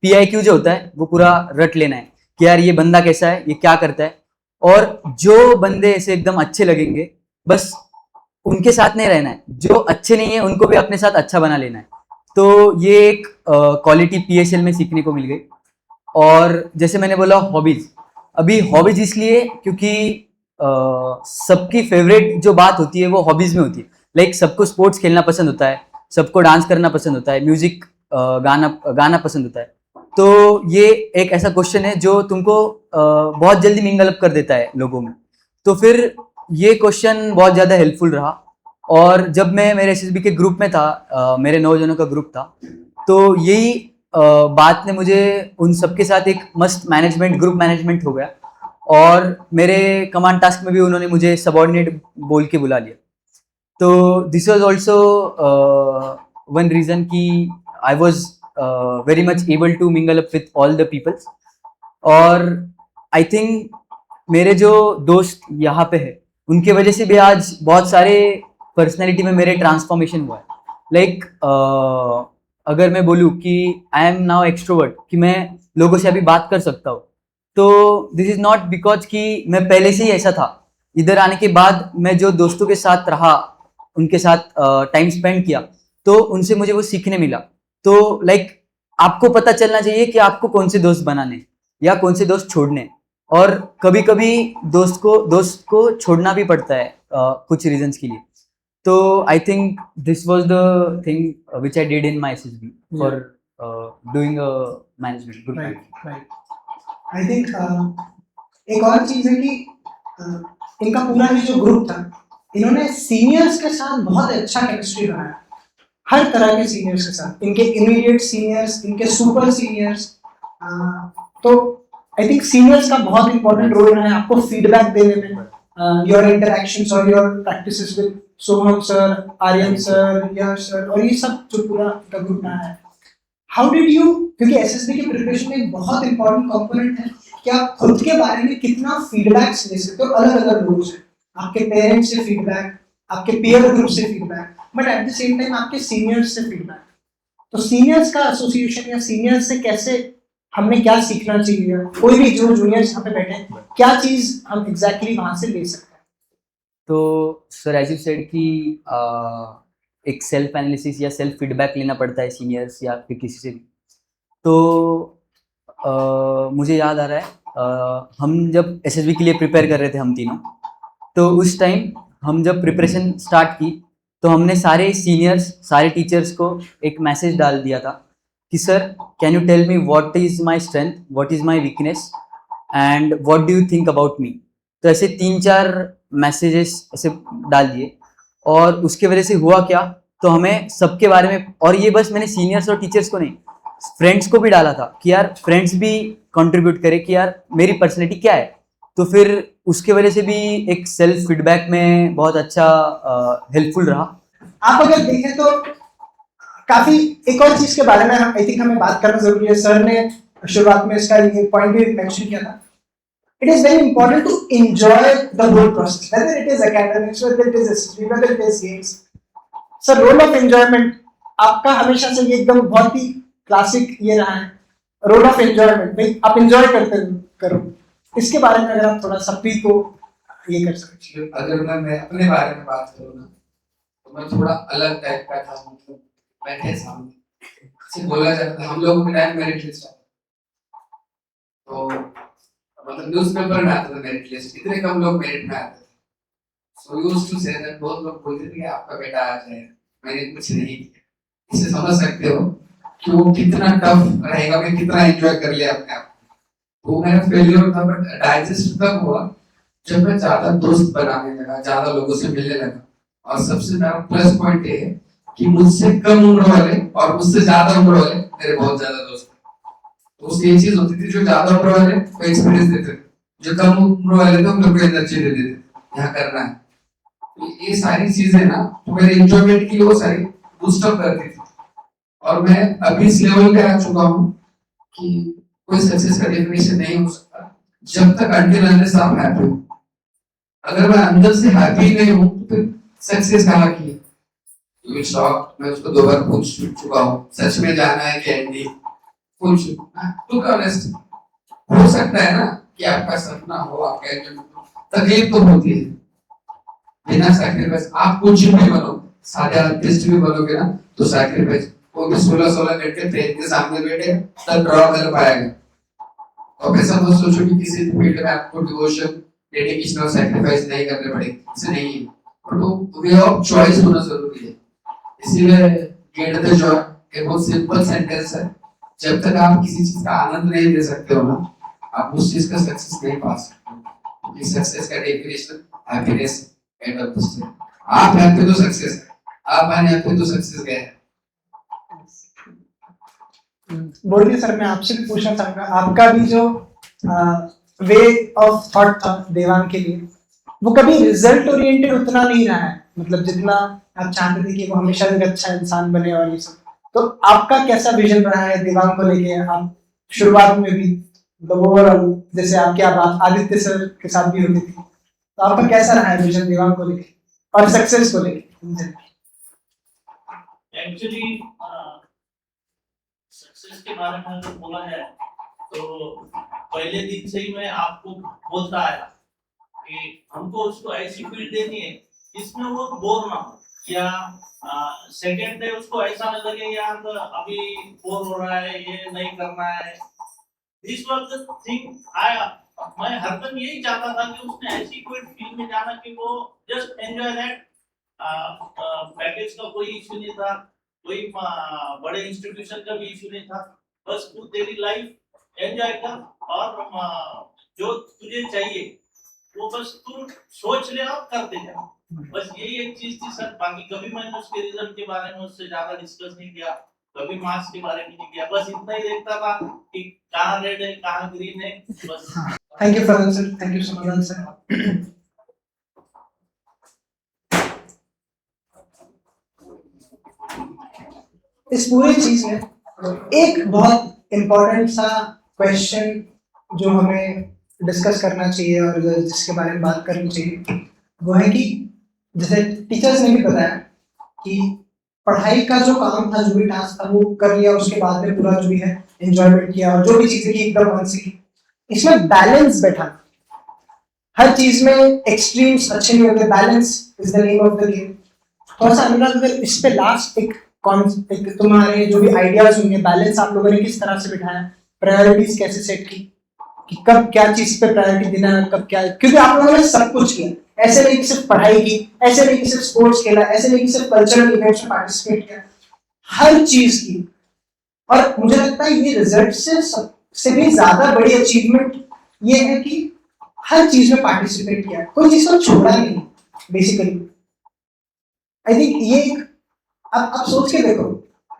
PIQ जो होता है वो पूरा रट लेना है कि यार ये बंदा कैसा है, ये क्या करता है। और जो बंदे ऐसे एकदम अच्छे लगेंगे बस उनके साथ नहीं रहना है, जो अच्छे नहीं है उनको भी अपने साथ अच्छा बना लेना है। तो ये एक क्वालिटी PSL में सीखने को मिल गई। और जैसे मैंने बोला हॉबीज, अभी हॉबीज इसलिए क्योंकि सबकी फेवरेट जो बात होती है वो हॉबीज में होती है। लाइक सबको स्पोर्ट्स खेलना पसंद होता है, सबको डांस करना पसंद होता है, म्यूजिक गाना पसंद होता है। तो ये एक ऐसा क्वेश्चन है जो तुमको बहुत जल्दी मिंगल अप कर देता है लोगों में। तो फिर ये क्वेश्चन बहुत ज़्यादा हेल्पफुल रहा। और जब मैं मेरे SSB के ग्रुप में था, मेरे 9 जनों का ग्रुप था, तो यही बात ने मुझे उन सबके साथ एक मस्त ग्रुप मैनेजमेंट हो गया। और मेरे कमांड टास्क में भी उन्होंने मुझे सबऑर्डिनेट बोल के बुला लिया। तो this was also one reason कि I was very much able to mingle up with all the peoples. और आई थिंक मेरे जो दोस्त यहाँ पे है उनके वजह से भी आज बहुत सारे पर्सनैलिटी में मेरे ट्रांसफॉर्मेशन हुआ है। लाइक अगर मैं बोलूँ कि आई एम नाउ एक्सट्रोवर्ट, कि मैं लोगों से अभी बात कर सकता हूँ, तो दिस इज नॉट बिकॉज कि मैं पहले से ही ऐसा था। इधर आने के बाद मैं जो दोस्तों के साथ रहा, उनके साथ टाइम स्पेंड किया, तो उनसे मुझे वो सीखने मिला। तो लाइक आपको पता चलना चाहिए कि आपको कौन से दोस्त बनाने या कौन से दोस्त छोड़ने, और कभी कभी दोस्त को छोड़ना भी पड़ता है कुछ रीजंस के लिए। तो I think this was the thing which I did in my SSB for doing management good. Right. I think एक और चीज है कि इनका पूरा ये जो ग्रुप था, इन्होंने सीनियर्स के साथ बहुत अच्छा केमिस्ट्री बनाया, हर तरह के सीनियर्स के साथ, इनके इमीडिएट सीनियर्स, इनके सुपर सीनियर्स। तो आई थिंक सीनियर्स का बहुत इंपॉर्टेंट रोल रहा है आपको फीडबैक देने में, योर इंटरैक्शंस और your practices with Soham sir, Aryan sir, Yash sir, और ये सब जो पूरा का ग्रुप रहा है। हाउ डिड यू, क्योंकि एसएसबी की प्रिपरेशन में एक बहुत इंपॉर्टेंट कंपोनेंट है कि आप खुद के बारे में कितना फीडबैक्स ले सकते हो अलग अलग लोगों से, आपके पेरेंट्स से फीडबैक, आपके पीयर ग्रुप से feedback, but at the same time आपके सीनियर्स से फीडबैक। तो सीनियर्स का एसोसिएशन या सीनियर्स से कैसे, हमने क्या सीखना चाहिए, कोई भी जो जूनियर्स यहाँ पे बैठे हैं, क्या चीज हम एग्जैक्टली वहां से ले सकते हैं? तो सर एज यू सेड कि एक सेल्फ एनालिसिस या सेल्फ फीडबैक लेना पड़ता है सीनियर्स या फिर किसी से भी। तो मुझे याद आ रहा है हम जब एसएसबी के लिए प्रिपेयर कर रहे थे हम तीनों, तो उस टाइम हम जब प्रिपरेशन स्टार्ट की तो हमने सारे सीनियर्स, सारे टीचर्स को एक मैसेज डाल दिया था कि sir can you tell me what is my strength, what is my weakness and what do you think about me. तो ऐसे 3-4 मैसेजेस ऐसे डाल दिए, और उसके वजह से हुआ क्या, तो हमें सबके बारे में, और ये बस मैंने सीनियर्स और टीचर्स को नहीं, फ्रेंड्स को भी डाला था कि यार फ्रेंड्स भी कंट्रीब्यूट करें कि यार मेरी पर्सनैलिटी क्या है। तो फिर उसके वजह से भी एक सेल्फ फीडबैक में बहुत अच्छा हेल्पफुल रहा। आप अगर देखें तो काफी एक और चीज के बारे में आई थिंक हमें बात करना जरूरी है। सर ने शुरुआत में इसका ये पॉइंट भी मेंशन किया था, it is very important to enjoy the whole process, whether it is academics, whether it is SSB, whether it is games. So role of enjoyment आपका हमेशा से ये एकदम बहुत ही क्लासिक ये रहा है, रोल ऑफ एंजॉयमेंट, भाई आप एंजॉय करते करो। इसके बारे में अगर आप थोड़ा सभी को ये कर सकते। अगर मैं अपने बारे में बात करूँ ना, तो मैं थोड़ा अलग टाइप का था। मतलब बैठे सामने से बोला जाता, हम लोग के टाइम मेरिट लिस्ट आता, तो मतलब न्यूज़पेपर में आता था मेरिट लिस्ट, इतने कम लोग मेरिट में आते थे। So used to say that, बहुत लोग बोलते थे कि आपका बेटा आ जाए, मैंने कुछ नहीं किया। इससे समझ सकते हो कि वो कितना टफ रहेगा, मैं कितना एंजॉय कर लिया अपने आप। वो मेरा फेलियर था, बट डाइजेस्ट तब हुआ जब मैं ज्यादा दोस्त बनाने लगा, ज्यादा लोगों से मिलने लगा। और सबसे बड़ा प्लस पॉइंट ये है कि मुझसे कम उम्र वाले और मुझसे ज्यादा उम्र वाले मेरे बहुत ज्यादा दोस्त हैं। तो उसकी ये चीज होती थी, जो ज्यादा उम्र वाले वो एक्सपीरियंस देते थे, जो कम उम्र वाले थे उन लोग को एनर्जी दे देते थे, यहाँ करना है। तो ये सारी चीजें ना तो मेरे एंजॉयमेंट की वो सारी बूस्ट अप करती थी। और मैं अभी इस लेवल पे आ चुका हूँ कि कोई सक्सेस का डेफिनेशन नहीं हो सकता जब तक अंटिल अनलेस आप हैप्पी हो। अगर मैं अंदर से हैप्पी नहीं हूँ तो फिर सक्सेस कहाँ की है? मैं उसको 2 बार पूछ चुका हूँ, सच में जाना है कि एंडी पूछ, तो ऑनेस्ट हो सकता है ना कि आपका सपना हो, आपका तकलीफ तो होती है, बिना सैक्रिफाइस आप कुछ भी बनो, सारे आर्टिस्ट भी बनोगे ना तो सैक्रिफाइस। वो भी 16 मिनट के ट्रेन के सामने बैठे तब ड्रॉ कर पाएगा। तो ऐसा मत सोचो कि किसी फील्ड में आपको डिवोशन, डेडिकेशन और सैक्रिफाइस नहीं करने पड़ेगी, ऐसे नहीं है। तो वे ऑफ चॉइस होना जरूरी है। इसीलिए गेट द जॉय एक बहुत सिंपल सेंटेंस है, जब तक आप किसी चीज का आनंद नहीं ले सकते हो ना, आप उस चीज का सक्सेस नहीं पा सकते। सक्सेस का definition happiness end of the story. आप हैप्पी तो सक्सेस है, आप अनहैप्पी तो सक्सेस गए। बोलिए सर, मैं आपसे भी पूछना चाहूंगा, आपका भी जो वे ऑफ थॉट था देवांग के लिए, वो कभी रिजल्ट ओरिएंटेड उतना नहीं रहा है, मतलब जितना आप चाहते थे कि वो हमेशा एक अच्छा इंसान बने और ये सब। तो आपका कैसा विजन रहा है देवांग को लेके? आप शुरुआत में भी मतलब ओवरऑल, जैसे आपकी बात आदित्य सर के साथ भी होती थी, तो आपका कैसा रहा है विजन देवांग को लेके और सक्सेस को लेके? एक्चुअली सक्सेस के बारे में अगर बोला जाए तो पहले दिन से ही मैं आपको बोलता आया कि हमको उसको ऐसी फील्ड देनी है जिसमें वो बोर ना हो, या सेकेंड डे उसको ऐसा न लगे यार अभी बोर हो रहा है, ये नहीं करना है। दिस वाज द थिंग आया। मैं हरदम यही चाहता था कि उसने ऐसी कोई फील्ड में जाना कि वो जस्ट एंजॉय दैट। पैकेज का कोई इशू नहीं था, कोई बड़े इंस्टीट्यूशन का भी इशू नहीं था। बस तू तेरी लाइफ एंजॉय कर और जो तुझे चाहिए वो बस तू सोच ले और करते जा। बस यही एक चीज थी सर। बाकी कभी मैंने उसके रिजल्ट के बारे में उससे ज्यादा डिस्कस नहीं किया, कभी मार्क्स के बारे में नहीं किया। बस इतना ही देखता था कि कहाँ रेड है कहाँ ग्रीन है बस। Thank you Farhan sir, thank you so much sir. इस पूरी चीज में एक बहुत इम्पोर्टेंट सा क्वेश्चन जो हमें डिस्कस करना चाहिए और जिसके बारे में बात करनी चाहिए वो है कि जैसे टीचर्स ने भी बताया कि पढ़ाई का जो काम था, जो भी टास्क था वो कर लिया, उसके बाद में पूरा जो भी है एंजॉयमेंट किया और जो भी चीजें की एकदम मन से की। इसमें बैलेंस बैठा, हर चीज में एक्सट्रीम्स अच्छे नहीं होते, balance is the name of the game. थोड़ा सा अनुराग अगर इस पे लास्ट एक तुम्हारे जो भी आइडियाज होंगे, बैलेंस आप लोगों ने किस तरह से बिठाया, प्रायोरिटीज कैसे सेट की कि कब क्या चीज पे प्रायोरिटी देना है, कब क्या, क्योंकि आप लोगों ने सब कुछ किया। ऐसे नहीं कि सिर्फ पढ़ाई की, ऐसे नहीं कि सिर्फ स्पोर्ट्स खेला, ऐसे नहीं कि सिर्फ कल्चरल इवेंट्स में पार्टिसिपेट किया, हर चीज की। और मुझे लगता है ये रिजल्ट से सबसे भी ज्यादा बड़ी अचीवमेंट ये है कि हर चीज में पार्टिसिपेट किया, कोई चीज को छोड़ा नहीं बेसिकली। आई थिंक ये एक आप सोच के देखो,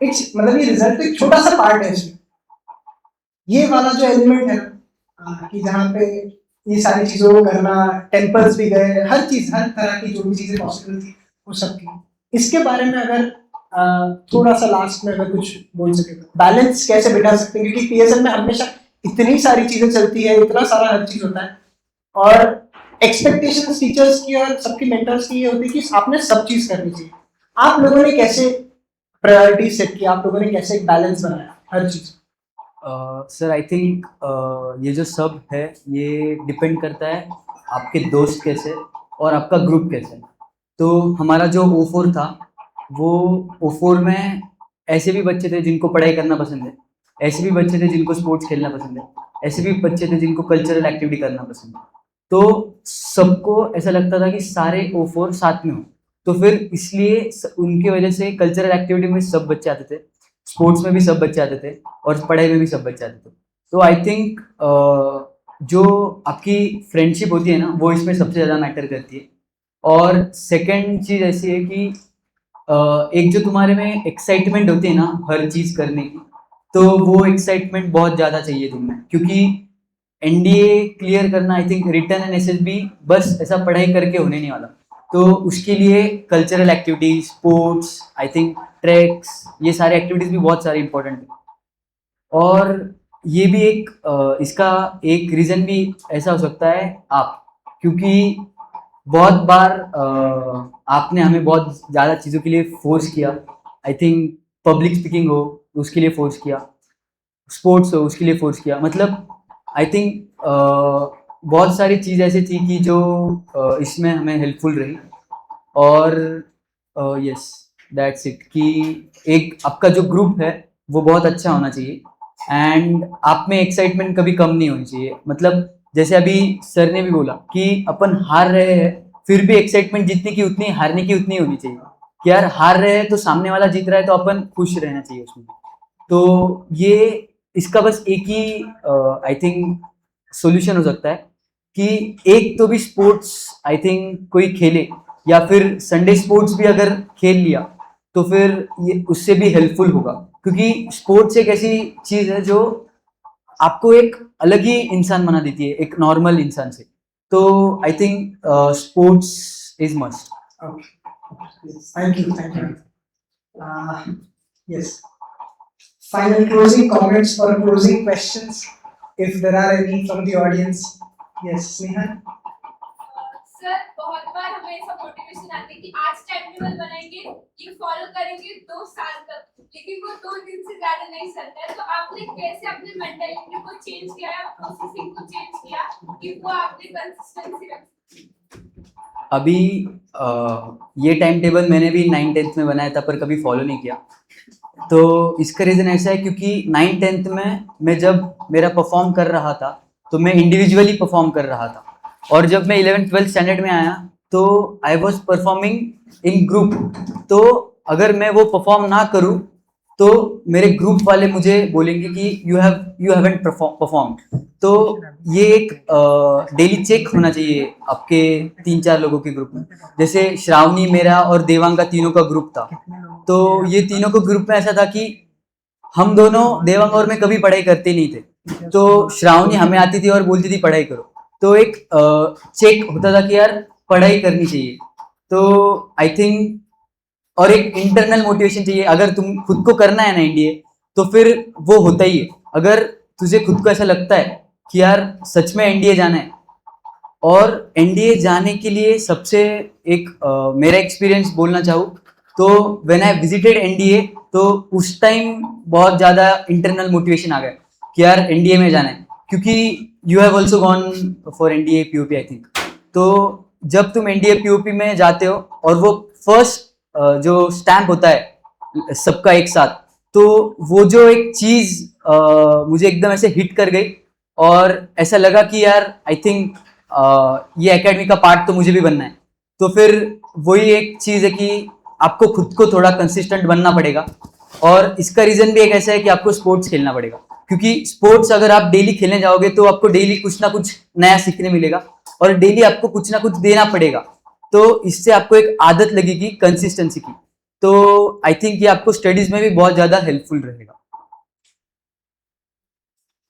इट्स मतलब ये रिजल्ट एक छोटा सा पार्ट है इसमें। ये वाला जो एलिमेंट है कि जहाँ पे ये सारी चीजों को करना, टेम्पल्स भी गए, हर चीज, हर तरह की जो भी चीजें पॉसिबल थी वो सब की। इसके बारे में अगर थोड़ा सा लास्ट में अगर कुछ बोल सके, बैलेंस कैसे बिठा सकते हैं, क्योंकि पीएसएल में हमेशा इतनी सारी चीजें चलती है, इतना सारा हर चीज होता है और एक्सपेक्टेशंस टीचर्स की और सबकी मेंटर्स की ये होती है कि आपने सब चीज करनी चाहिए। आप लोगों ने कैसे प्रायोरिटी सेट की, आप लोगों ने कैसे एक बैलेंस बनाया हर चीज? सर आई थिंक ये जो सब है ये डिपेंड करता है आपके दोस्त कैसे और आपका ग्रुप कैसे। तो हमारा जो O4 था वो O4 में ऐसे भी बच्चे थे जिनको पढ़ाई करना पसंद है, ऐसे भी बच्चे थे जिनको स्पोर्ट्स खेलना पसंद है, ऐसे भी बच्चे थे जिनको कल्चरल एक्टिविटी करना पसंद है। तो सबको ऐसा लगता था कि सारे O4 साथ में हो, तो फिर इसलिए उनकी वजह से कल्चरल एक्टिविटी में सब बच्चे आते थे, स्पोर्ट्स में भी सब बच्चे आते थे और पढ़ाई में भी सब बच्चे आते थे। तो आई थिंक जो आपकी फ्रेंडशिप होती है ना वो इसमें सबसे ज़्यादा मैटर करती है। और सेकंड चीज़ ऐसी है कि एक जो तुम्हारे में एक्साइटमेंट होती है ना हर चीज़ करने की, तो वो एक्साइटमेंट बहुत ज़्यादा चाहिए तुम्हें, क्योंकि एनडीए क्लियर करना I think return and SSB बस ऐसा पढ़ाई करके होने नहीं वाला। तो उसके लिए cultural activities, sports, I think tracks, ये सारे एक्टिविटीज़ भी बहुत सारी इंपॉर्टेंट है। और ये भी एक इसका एक रीज़न भी ऐसा हो सकता है आप, क्योंकि बहुत बार आपने हमें बहुत ज़्यादा चीज़ों के लिए फोर्स किया। आई थिंक पब्लिक स्पीकिंग हो उसके लिए फोर्स किया, स्पोर्ट्स हो उसके लिए फोर्स किया, मतलब आई थिंक बहुत सारी चीज़ ऐसी थी कि जो इसमें हमें हेल्पफुल रही। और यस दैट्स इट, कि एक आपका जो ग्रुप है वो बहुत अच्छा होना चाहिए एंड आप में एक्साइटमेंट कभी कम नहीं होनी चाहिए। मतलब जैसे अभी सर ने भी बोला कि अपन हार रहे हैं फिर भी एक्साइटमेंट जीतने की उतनी, हारने की उतनी होनी चाहिए कि यार हार रहे हैं तो सामने वाला जीत रहा है तो अपन खुश रहना चाहिए उसमें। तो ये इसका बस एक ही आई थिंक सॉल्यूशन हो सकता है कि एक तो भी स्पोर्ट्स आई थिंक कोई खेले, या फिर संडे स्पोर्ट्स भी अगर खेल लिया तो फिर ये उससे भी हेल्पफुल होगा, क्योंकि स्पोर्ट्स एक ऐसी चीज़ है जो आपको एक अलग ही इंसान बना देती है एक नॉर्मल इंसान से। तो I think sports is must. Thank you, thank you. Yes. Final closing comments or closing questions, if there are any from the audience. Yes, Sneha. Sir बहुत बार हमें ऐसा मोटिवेशन आती है कि आज टाइम टेबल बनाएंगे, ये फॉलो करेंगे 2 साल तक, लेकिन वो 2 दिन से ज्यादा नहीं चलता है। तो आपने कैसे अपने मेंटालिटी को चेंज किया है, प्रोसेसिंग को चेंज किया कि वो आपने कंसिस्टेंसी रखी? अभी ये टाइम टेबल मैंने भी 9th-10th में बनाया था पर कभी फॉलो नहीं किया। तो इसका रीज़न ऐसा है क्योंकि 9th-10th में मैं जब मेरा परफॉर्म कर रहा था तो मैं इंडिविजुअली परफॉर्म कर रहा था, और जब मैं 11th-12th स्टैंडर्ड में आया तो I was performing in group. तो अगर मैं वो परफॉर्म ना करूँ तो मेरे ग्रुप वाले मुझे बोलेंगे कि यू हैवंट परफॉर्म्ड। तो ये एक डेली चेक होना चाहिए आपके 3-4 लोगों के ग्रुप में। जैसे श्रावणी, मेरा और देवांग का तीनों का ग्रुप था। तो ये तीनों को ग्रुप में ऐसा था कि हम दोनों, देवांग और मैं, कभी पढ़ाई करते नहीं थे। तो श्रावणी हमें आती थी और बोलती थी पढ़ाई करो। तो एक चेक होता था कि यार पढ़ाई करनी चाहिए। तो आई थिंक, और एक इंटरनल मोटिवेशन चाहिए। अगर तुम खुद को करना है ना एनडीए, तो फिर वो होता ही है। अगर तुझे खुद को ऐसा लगता है कि यार सच में एनडीए जाना है, और एनडीए जाने के लिए सबसे एक मेरा एक्सपीरियंस बोलना चाहूँ तो व्हेन आई विजिटेड एनडीए, तो उस टाइम बहुत ज़्यादा इंटरनल मोटिवेशन आ गया कि यार एनडीए में जाना है, क्योंकि you have also gone for NDA POP I think. तो जब तुम एनडीए पीओपी में जाते हो और वो फर्स्ट जो स्टैम्प होता है सबका एक साथ, तो वो जो एक चीज़ मुझे एकदम ऐसे हिट कर गई, और ऐसा लगा कि यार आई थिंक ये एकेडमी का पार्ट तो मुझे भी बनना है। तो फिर वही एक चीज़ है कि आपको खुद को थोड़ा कंसिस्टेंट बनना पड़ेगा, और इसका रीज़न भी एक ऐसा है कि आपको स्पोर्ट्स खेलना पड़ेगा, क्योंकि स्पोर्ट्स अगर आप डेली खेलने जाओगे तो आपको डेली कुछ ना कुछ नया सीखने मिलेगा, और डेली आपको कुछ ना कुछ देना पड़ेगा। तो इससे आपको एक आदत लगेगी कंसिस्टेंसी की। तो आई थिंक ये आपको स्टडीज में भी बहुत ज़्यादा हेल्पफुल रहेगा।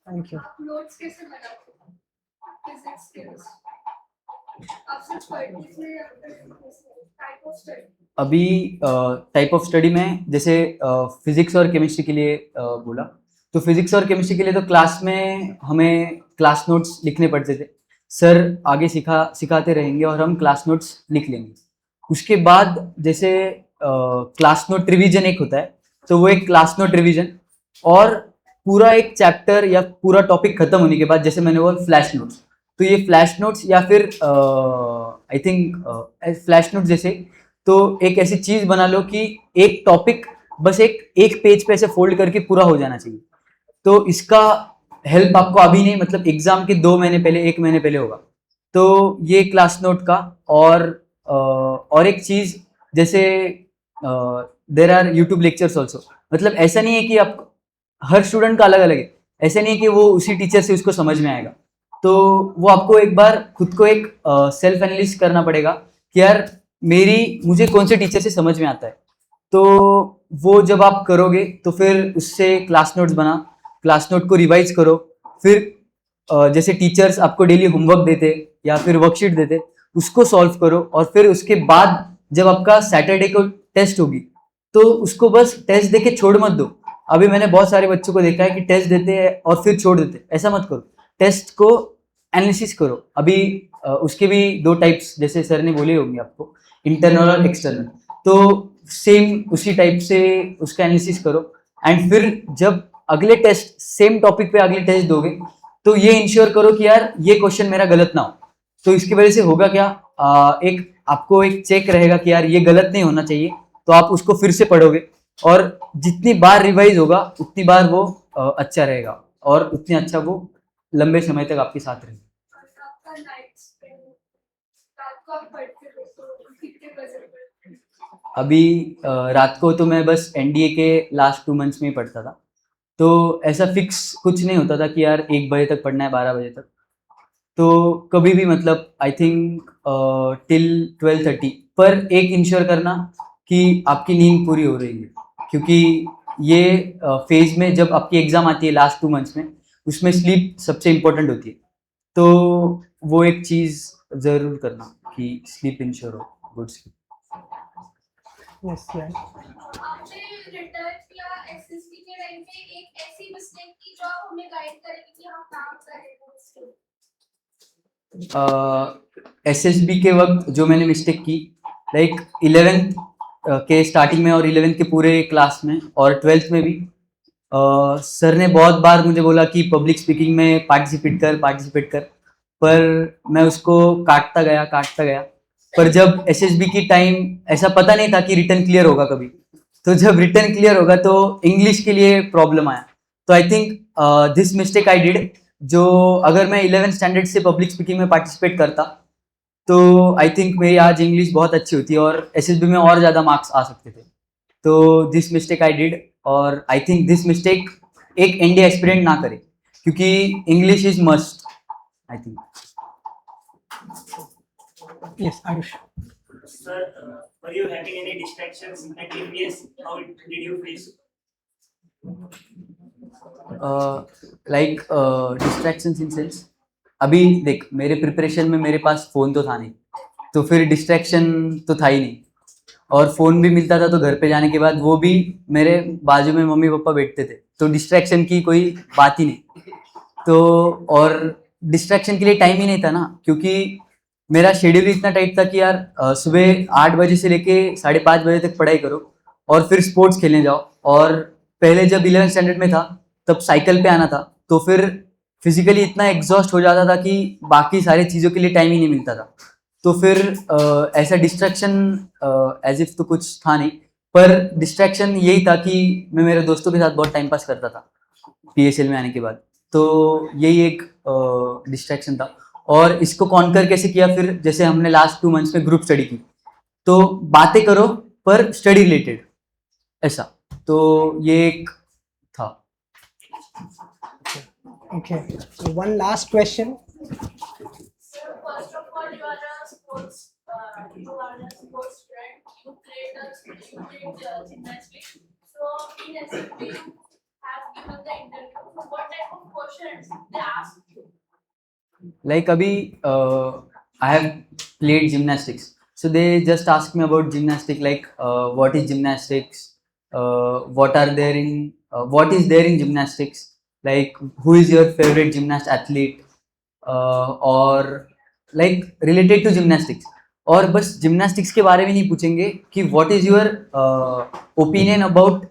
Thank you. आप नोट्स कैसे बनाते हो? फिजिक्स के आप सिर्फ पढ़ते हैं या टाइप ऑफ स्टडी? अभी टाइप ऑफ स्टडी में जैसे फिजिक्स और केमिस्ट्री के लिए बोला, तो फिजिक्स और केमिस्ट्री के लिए तो क्लास में हमें क्लास नोट्स लिखने पड़ते थे। सर आगे सिखाते रहेंगे और हम क्लास नोट्स लिख लेंगे। उसके बाद जैसे क्लास नोट रिवीजन एक होता है, तो वो एक क्लास नोट रिवीजन, और पूरा एक चैप्टर या पूरा टॉपिक खत्म होने के बाद, जैसे मैंने बोला फ्लैश नोट्स, तो ये फ्लैश नोट्स या फिर आई थिंक फ्लैश नोट्स जैसे, तो एक ऐसी चीज बना लो कि एक टॉपिक बस एक पेज पे ऐसे फोल्ड करके पूरा हो जाना चाहिए। तो इसका हेल्प आपको अभी नहीं, मतलब एग्जाम के 2 महीने पहले, 1 महीने पहले होगा। तो ये क्लास नोट का, और एक चीज जैसे there our YouTube lectures also. मतलब ऐसा नहीं है कि आप, हर स्टूडेंट का अलग अलग है, ऐसा नहीं है कि वो उसी टीचर से उसको समझ में आएगा। तो वो आपको एक बार खुद को एक सेल्फ एनालिसिस करना पड़ेगा कि यार मुझे कौन से टीचर से समझ में आता है। तो वो जब आप करोगे तो फिर उससे क्लास नोट्स बना, क्लास नोट को रिवाइज करो। फिर जैसे टीचर्स आपको डेली होमवर्क देते या फिर वर्कशीट देते, उसको सॉल्व करो, और फिर उसके बाद जब आपका सैटरडे को टेस्ट होगी तो उसको बस टेस्ट देके छोड़ मत दो। अभी मैंने बहुत सारे बच्चों को देखा है कि टेस्ट देते हैं और फिर छोड़ देते, ऐसा मत करो। टेस्ट को एनालिसिस करो। अभी उसके भी 2 टाइप्स जैसे सर ने बोले होंगे आपको, इंटरनल और एक्सटर्नल। तो सेम उसी टाइप से उसका एनालिसिस करो, एंड फिर जब अगले टेस्ट सेम टॉपिक पे अगले टेस्ट दोगे तो ये इंश्योर करो कि यार ये क्वेश्चन मेरा गलत ना हो। तो इसकी वजह से होगा क्या, एक आपको एक चेक रहेगा कि यार ये गलत नहीं होना चाहिए, तो आप उसको फिर से पढ़ोगे, और जितनी बार रिवाइज होगा उतनी बार वो अच्छा रहेगा, और उतनी अच्छा वो लंबे समय तक आपके साथ रहेगा। आपका नाइट्स पे रात को आप पढ़ते हो तो कितने बजे पढ़ते हो? अभी रात को तो मैं बस एनडीए के लास्ट 2 मंथ्स में ही पढ़ता था। तो ऐसा फिक्स कुछ नहीं होता था कि यार 1 बजे तक पढ़ना है, 12 बजे तक। तो कभी भी, मतलब आई थिंक टिल 12:30, पर एक इंश्योर करना कि आपकी नींद पूरी हो रही है, क्योंकि ये फेज में जब आपकी एग्जाम आती है लास्ट 2 मंथ्स में, उसमें स्लीप सबसे इम्पोर्टेंट होती है। तो वो एक चीज़ ज़रूर करना कि स्लीप इंश्योर हो, गुड स्लीप। Yes sir. आपने रिटर्न या एसएसटी के टाइम पे एक ऐसी मिस्टेक की जो आप हमें गाइड करेंगे कि हम काम करें उसको? SSB के वक्त जो मैंने मिस्टेक की, लाइक 11th के स्टार्टिंग में और 11th के पूरे क्लास में और 12th में भी, सर ने बहुत बार मुझे बोला कि पब्लिक स्पीकिंग में पार्टिसिपेट कर, पर मैं उसको काटता गया। पर जब SSB की टाइम ऐसा पता नहीं था कि रिटर्न क्लियर होगा कभी, तो जब रिटर्न क्लियर होगा तो इंग्लिश के लिए प्रॉब्लम आया। तो I think this mistake I did, जो अगर मैं 11th स्टैंडर्ड से पब्लिक स्पीकिंग में पार्टिसिपेट करता तो आई थिंक मेरी आज इंग्लिश बहुत अच्छी होती और SSB में और ज़्यादा मार्क्स आ सकते थे। तो दिस मिस्टेक आई डिड, और आई थिंक दिस मिस्टेक एक इंडिया एस्पिरेंट ना करे, क्योंकि English is must, I think. Yes, Ayush. Sir, were you having any distractions? And if yes, how did you face? Like distractions in sense, अभी देख मेरे preparation में मेरे पास phone तो था नहीं, तो फिर डिस्ट्रैक्शन तो था ही नहीं, और फ़ोन भी मिलता था तो घर पे जाने के बाद वो भी मेरे बाजू में मम्मी पापा बैठते थे, तो डिस्ट्रैक्शन की कोई बात ही नहीं। तो और डिस्ट्रैक्शन के लिए टाइम ही नहीं था ना, क्योंकि मेरा शेड्यूल इतना टाइट था कि यार सुबह 8 बजे से लेके 5:30 बजे तक पढ़ाई करो और फिर स्पोर्ट्स खेलने जाओ, और पहले जब 11th स्टैंडर्ड में था तब साइकिल पे आना था, तो फिर फिजिकली इतना एग्जॉस्ट हो जाता था कि बाकी सारी चीज़ों के लिए टाइम ही नहीं मिलता था। तो फिर ऐसा डिस्ट्रैक्शन एज इफ तो कुछ था नहीं, पर डिस्ट्रैक्शन यही था कि मैं मेरे दोस्तों के साथ बहुत टाइम पास करता था PSL में आने के बाद, तो यही एक डिस्ट्रैक्शन था। और इसको कॉन्कर कैसे किया, फिर जैसे हमने लास्ट 2 मंथ्स में ग्रुप स्टडी की, तो बातें करो पर स्टडी रिलेटेड, ऐसा, तो ये एक था। Okay. So one last question. So first of all, you are a sports student. You played gymnastics. So in SSB, you have given the interview. So what type of questions they ask you? Like abhi I have played gymnastics, so they just asked me about gymnastics, like what is gymnastics, what is there in gymnastics, like who is your favorite gymnast athlete, और like related to gymnastics, और बस gymnastics के बारे में नहीं पूछेंगे कि what is your opinion about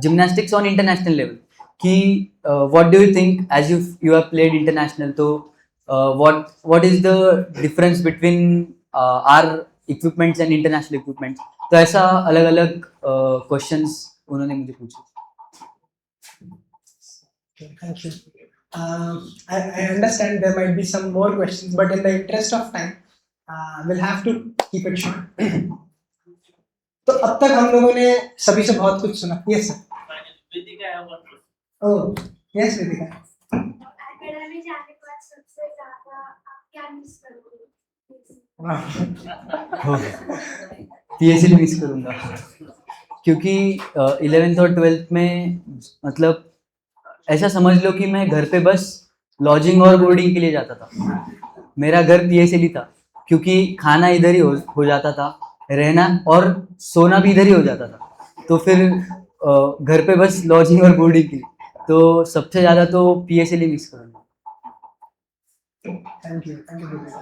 gymnastics on international level, कि what do you think as you have played international, तो what is the difference between our equipments and international equipments. तो ऐसा अलग अलग क्वेश्चंस उन्होंने मुझे पूछे। Okay, thank you. I understand there might be some more questions, but in the interest of time, we'll have to keep it short. तो अब तक हम लोगों ने सभी से बहुत कुछ सुना। Yes sir. Vedika, I have one question. Oh yes Vedika. Academy जाने के बाद सबसे ज्यादा आप क्या मिस करोगे? PSL मिस करूँगा, क्योंकि 11th और 12th में मतलब ऐसा समझ लो कि मैं घर पे बस लॉजिंग और बोर्डिंग के लिए जाता था। मेरा घर PSL ही था, क्योंकि खाना इधर ही हो जाता था, रहना और सोना भी इधर ही हो जाता था, तो फिर घर पे बस लॉजिंग और बोर्डिंग के लिए, तो सबसे ज़्यादा तो PSL ही मिस करूँगा। Thank you. Thank you Vedika.